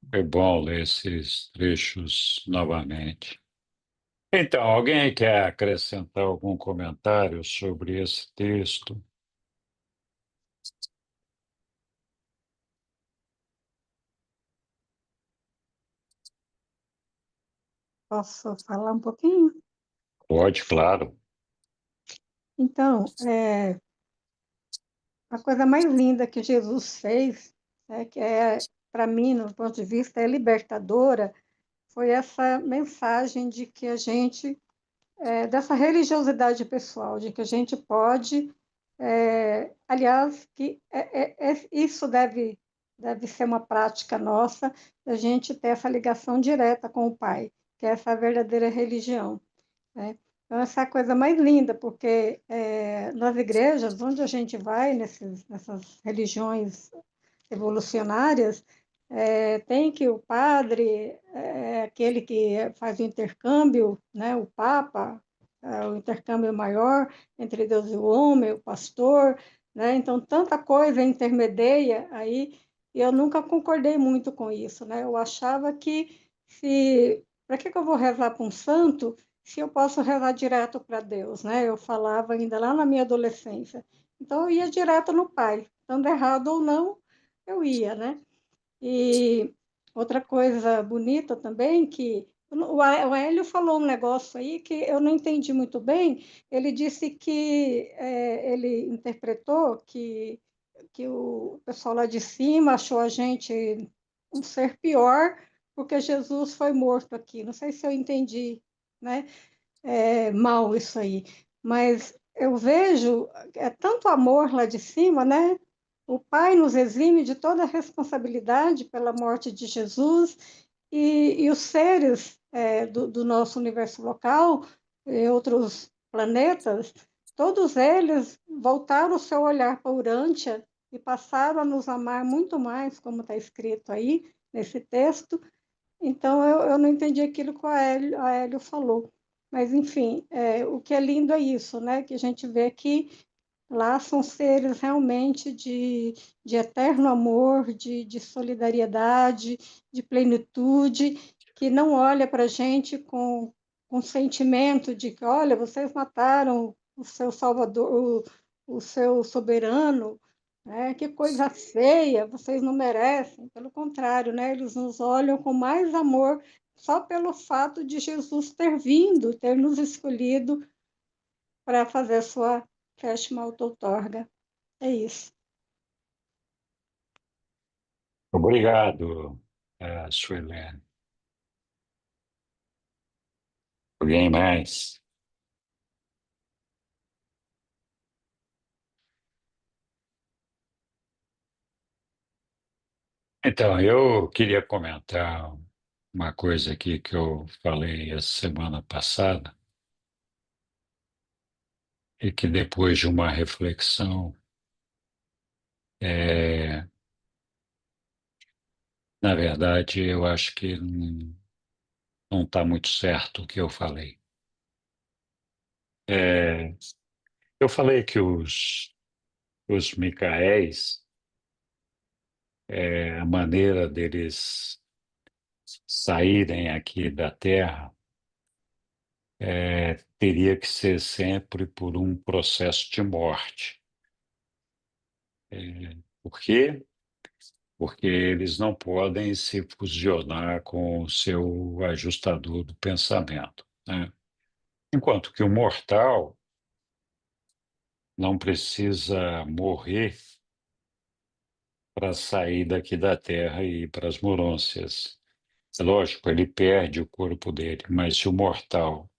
Foi bom ler esses trechos novamente. Então, alguém quer acrescentar algum comentário sobre esse texto? Posso falar um pouquinho? Pode, claro. Então, a coisa mais linda que Jesus fez, que para mim, no ponto de vista, é libertadora, foi essa mensagem de que a gente, dessa religiosidade pessoal, de que a gente pode, aliás, que isso deve ser uma prática nossa, da gente ter essa ligação direta com o Pai, que é essa verdadeira religião, né? Então, essa é a coisa mais linda, porque nas igrejas, onde a gente vai, nessas religiões evolucionárias, tem que o padre, aquele que faz o intercâmbio, né, o Papa, o intercâmbio maior entre Deus e o homem, o pastor, né? Então, tanta coisa intermedia aí, e eu nunca concordei muito com isso, né? Eu achava que para que eu vou rezar para um santo se eu posso rezar direto para Deus, né? Eu falava ainda lá na minha adolescência. Então, eu ia direto no Pai, estando errado ou não, eu ia, né? E outra coisa bonita também, que o Hélio falou um negócio aí que eu não entendi muito bem. Ele disse que ele interpretou que o pessoal lá de cima achou a gente um ser pior porque Jesus foi morto aqui. Não sei se eu entendi, né? Mal isso aí, mas eu vejo tanto amor lá de cima, né? O Pai nos exime de toda a responsabilidade pela morte de Jesus e os seres do nosso universo local e outros planetas, todos eles voltaram o seu olhar para Urântia e passaram a nos amar muito mais, como está escrito aí nesse texto. Então, eu não entendi aquilo que a Hélio falou. Mas, enfim, o que é lindo é isso, né? Que a gente vê que lá são seres realmente de eterno amor, de solidariedade, de plenitude, que não olha para a gente com sentimento de que, olha, vocês mataram o seu Salvador, o seu soberano, né? Que coisa feia, vocês não merecem. Pelo contrário, né? Eles nos olham com mais amor só pelo fato de Jesus ter vindo, ter nos escolhido para fazer a sua festa auto-outorga. É isso. Obrigado, Suelene. Alguém mais? Então, eu queria comentar uma coisa aqui que eu falei a semana passada e que depois de uma reflexão, na verdade, eu acho que não está muito certo o que eu falei. Eu falei que os Micaéis, a maneira deles saírem aqui da Terra, teria que ser sempre por um processo de morte. Por quê? Porque eles não podem se fusionar com o seu ajustador do pensamento, né? Enquanto que o mortal não precisa morrer para sair daqui da Terra e ir para as Morôncias. É lógico, ele perde o corpo dele, mas se o mortal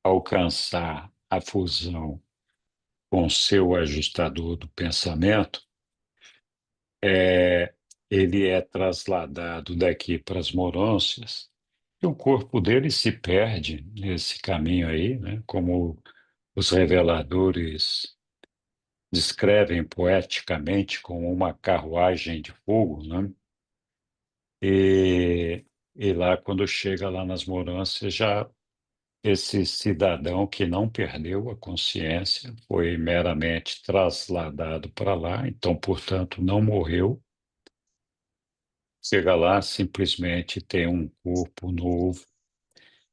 alcançar a fusão com o seu ajustador do pensamento, é, ele é trasladado daqui para as Morôncias e o corpo dele se perde nesse caminho aí, né? Como os reveladores descrevem poeticamente como uma carruagem de fogo, né? E, e lá, quando chega lá nas Morâncias, já esse cidadão que não perdeu a consciência foi meramente trasladado para lá, então, portanto, não morreu. Chega lá, simplesmente tem um corpo novo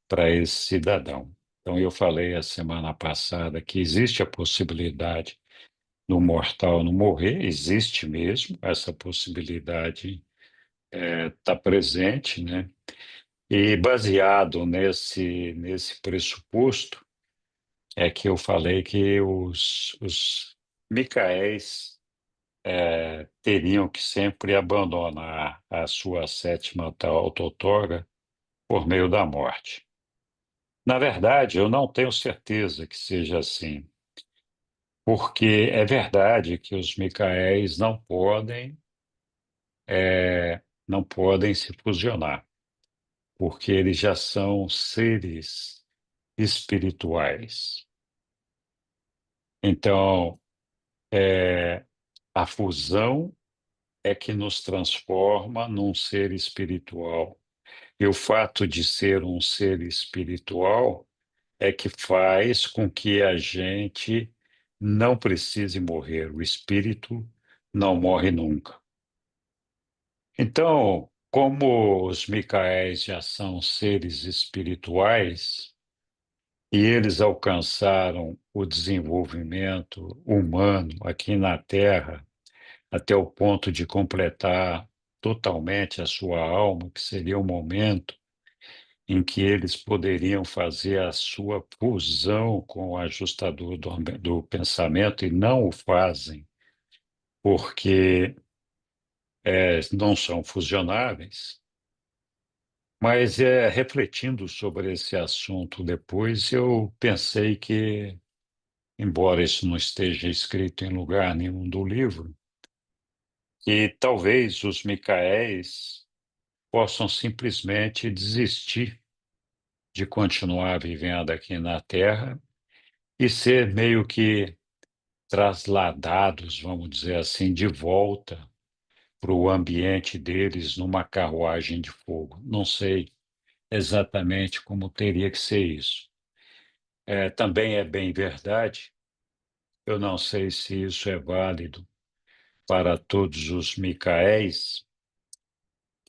para esse cidadão. Então, eu falei a semana passada que existe a possibilidade do mortal não morrer, existe mesmo, essa possibilidade está presente, né? E baseado nesse pressuposto, é que eu falei que os Micaéis teriam que sempre abandonar a sua sétima autotorga por meio da morte. Na verdade, eu não tenho certeza que seja assim, porque é verdade que os Micaéis não podem se fusionar, porque eles já são seres espirituais. Então, a fusão é que nos transforma num ser espiritual. E o fato de ser um ser espiritual é que faz com que a gente não precise morrer. O espírito não morre nunca. Então, como os Micaéis já são seres espirituais e eles alcançaram o desenvolvimento humano aqui na Terra até o ponto de completar totalmente a sua alma, que seria o momento em que eles poderiam fazer a sua fusão com o ajustador do pensamento e não o fazem, porque não são fusionáveis. Mas refletindo sobre esse assunto depois, eu pensei que, embora isso não esteja escrito em lugar nenhum do livro, que talvez os Micaéis possam simplesmente desistir de continuar vivendo aqui na Terra e ser meio que trasladados, vamos dizer assim, de volta para o ambiente deles numa carruagem de fogo. Não sei exatamente como teria que ser isso. Também é bem verdade, eu não sei se isso é válido para todos os Micaéis,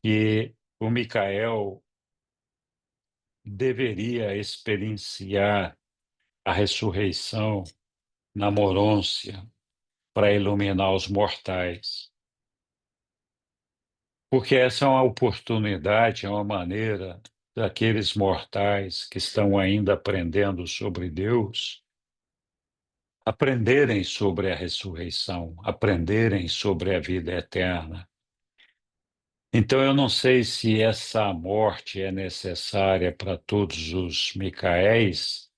que o Micael deveria experienciar a ressurreição na morôncia para iluminar os mortais. Porque essa é uma oportunidade, é uma maneira daqueles mortais que estão ainda aprendendo sobre Deus, aprenderem sobre a ressurreição, aprenderem sobre a vida eterna. Então, eu não sei se essa morte é necessária para todos os Micaéis,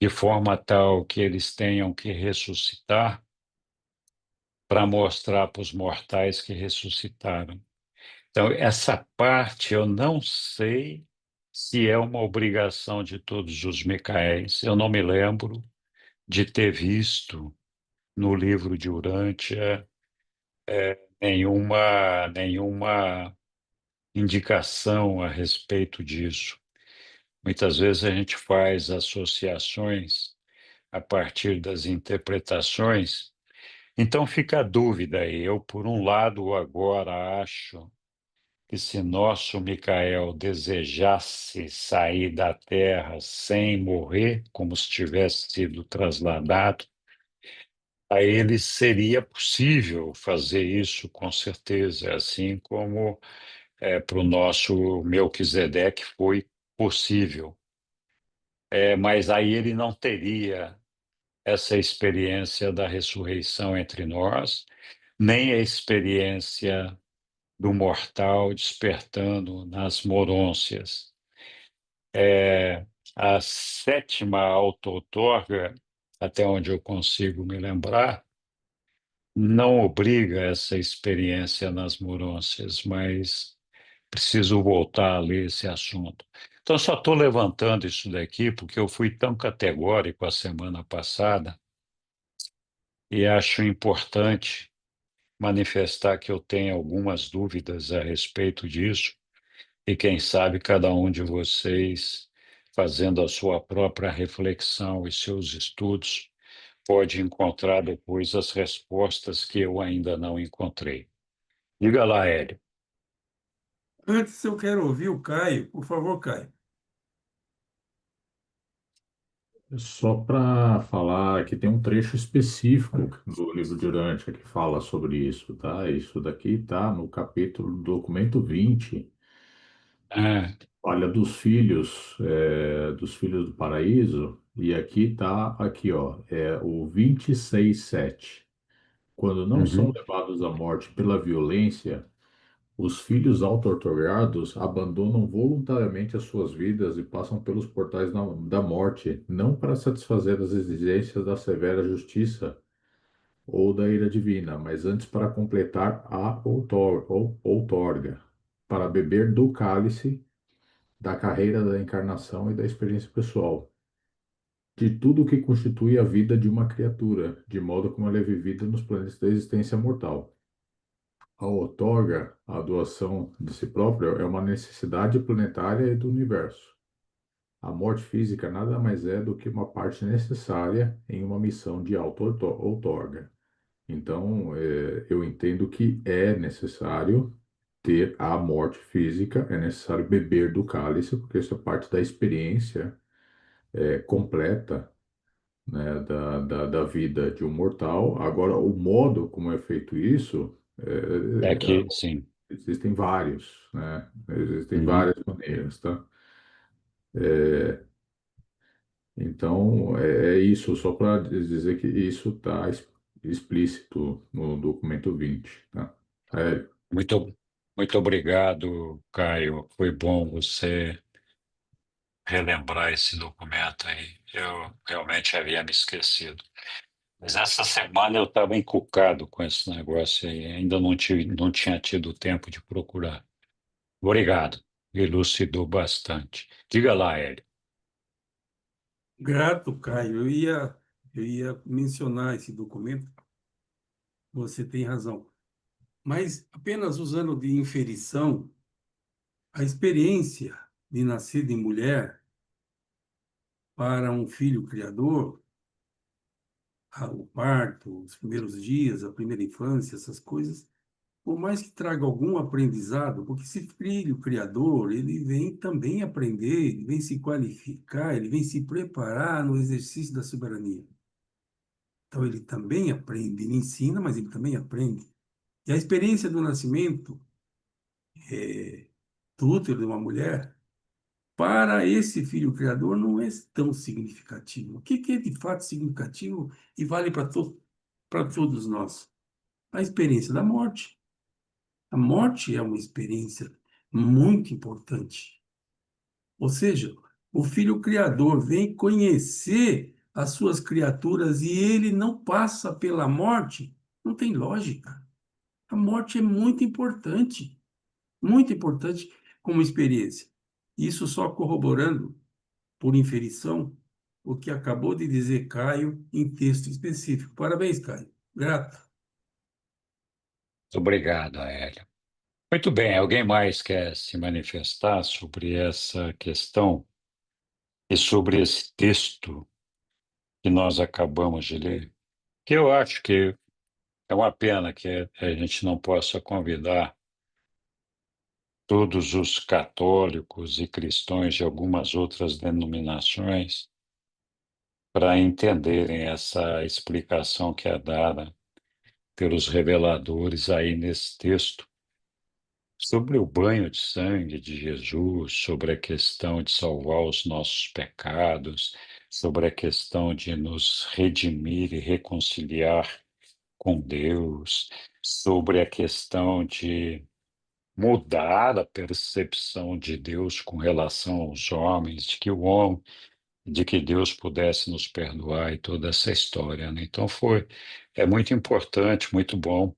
de forma tal que eles tenham que ressuscitar para mostrar para os mortais que ressuscitaram. Então, essa parte eu não sei se é uma obrigação de todos os Micaéis. Eu não me lembro de ter visto no livro de Urântia nenhuma indicação a respeito disso. Muitas vezes a gente faz associações a partir das interpretações, então fica a dúvida aí. Eu, por um lado, agora acho que se nosso Micael desejasse sair da terra sem morrer, como se tivesse sido trasladado, a ele seria possível fazer isso, com certeza, assim como para o nosso Melquisedeque foi possível. Mas aí ele não teria essa experiência da ressurreição entre nós, nem a experiência do mortal despertando nas morôncias. A sétima auto-outorga, até onde eu consigo me lembrar, não obriga essa experiência nas morôncias, mas preciso voltar a ler esse assunto. Então, só estou levantando isso daqui porque eu fui tão categórico a semana passada e acho importante manifestar que eu tenho algumas dúvidas a respeito disso. E quem sabe cada um de vocês, fazendo a sua própria reflexão e seus estudos, pode encontrar depois as respostas que eu ainda não encontrei. Diga lá, Hélio. Antes, eu quero ouvir o Caio. Por favor, Caio. Só para falar que tem um trecho específico do livro de Urântia que fala sobre isso, tá? Isso daqui tá no capítulo do documento 20. É. Olha, dos filhos do paraíso, e aqui tá, aqui, ó, é o 26:7. Quando não são Uhum. levados à morte pela violência, os filhos auto-otorgados abandonam voluntariamente as suas vidas e passam pelos portais da morte, não para satisfazer as exigências da severa justiça ou da ira divina, mas antes para completar a outorga, para beber do cálice da carreira da encarnação e da experiência pessoal, de tudo o que constitui a vida de uma criatura, de modo como ela é vivida nos planetas da existência mortal. A outorga, a doação de si próprio, é uma necessidade planetária e do universo. A morte física nada mais é do que uma parte necessária em uma missão de auto-outorga. Então, eu entendo que é necessário ter a morte física, é necessário beber do cálice, porque isso é parte da experiência completa, né, da vida de um mortal. Agora, o modo como é feito isso, É que, sim. existem vários, né? Existem Uhum. várias maneiras, tá? É, então, é isso, só para dizer que isso está explícito no documento 20, tá? É, Muito, muito obrigado, Caio. Foi bom você relembrar esse documento aí. Eu realmente havia me esquecido. Mas essa semana eu estava encucado com esse negócio aí, ainda não tinha tido tempo de procurar. Obrigado, elucidou bastante. Diga lá, Hélio. Grato, Caio. Eu ia mencionar esse documento. Você tem razão. Mas apenas usando de inferição, a experiência de nascer de mulher para um filho criador, o parto, os primeiros dias, a primeira infância, essas coisas, por mais que traga algum aprendizado, porque esse filho criador, ele vem também aprender, ele vem se qualificar, ele vem se preparar no exercício da soberania. Então, ele também aprende, ele ensina, mas ele também aprende. E a experiência do nascimento do útero de uma mulher, para esse filho criador, não é tão significativo. O que é de fato significativo e vale para todos nós? A experiência da morte. A morte é uma experiência muito importante. Ou seja, o filho criador vem conhecer as suas criaturas e ele não passa pela morte, não tem lógica. A morte é muito importante como experiência. Isso só corroborando, por inferição, o que acabou de dizer Caio em texto específico. Parabéns, Caio. Grato. Obrigado, Hélio. Muito bem, alguém mais quer se manifestar sobre essa questão e sobre esse texto que nós acabamos de ler? Que eu acho que é uma pena que a gente não possa convidar todos os católicos e cristãos de algumas outras denominações para entenderem essa explicação que é dada pelos reveladores aí nesse texto sobre o banho de sangue de Jesus, sobre a questão de salvar os nossos pecados, sobre a questão de nos redimir e reconciliar com Deus, sobre a questão de mudar a percepção de Deus com relação aos homens, de que Deus pudesse nos perdoar e toda essa história, né? Então é muito importante, muito bom.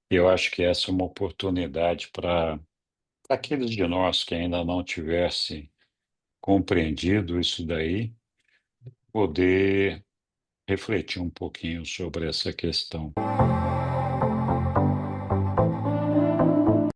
E eu acho que essa é uma oportunidade para aqueles de nós que ainda não tivessem compreendido isso daí, poder refletir um pouquinho sobre essa questão.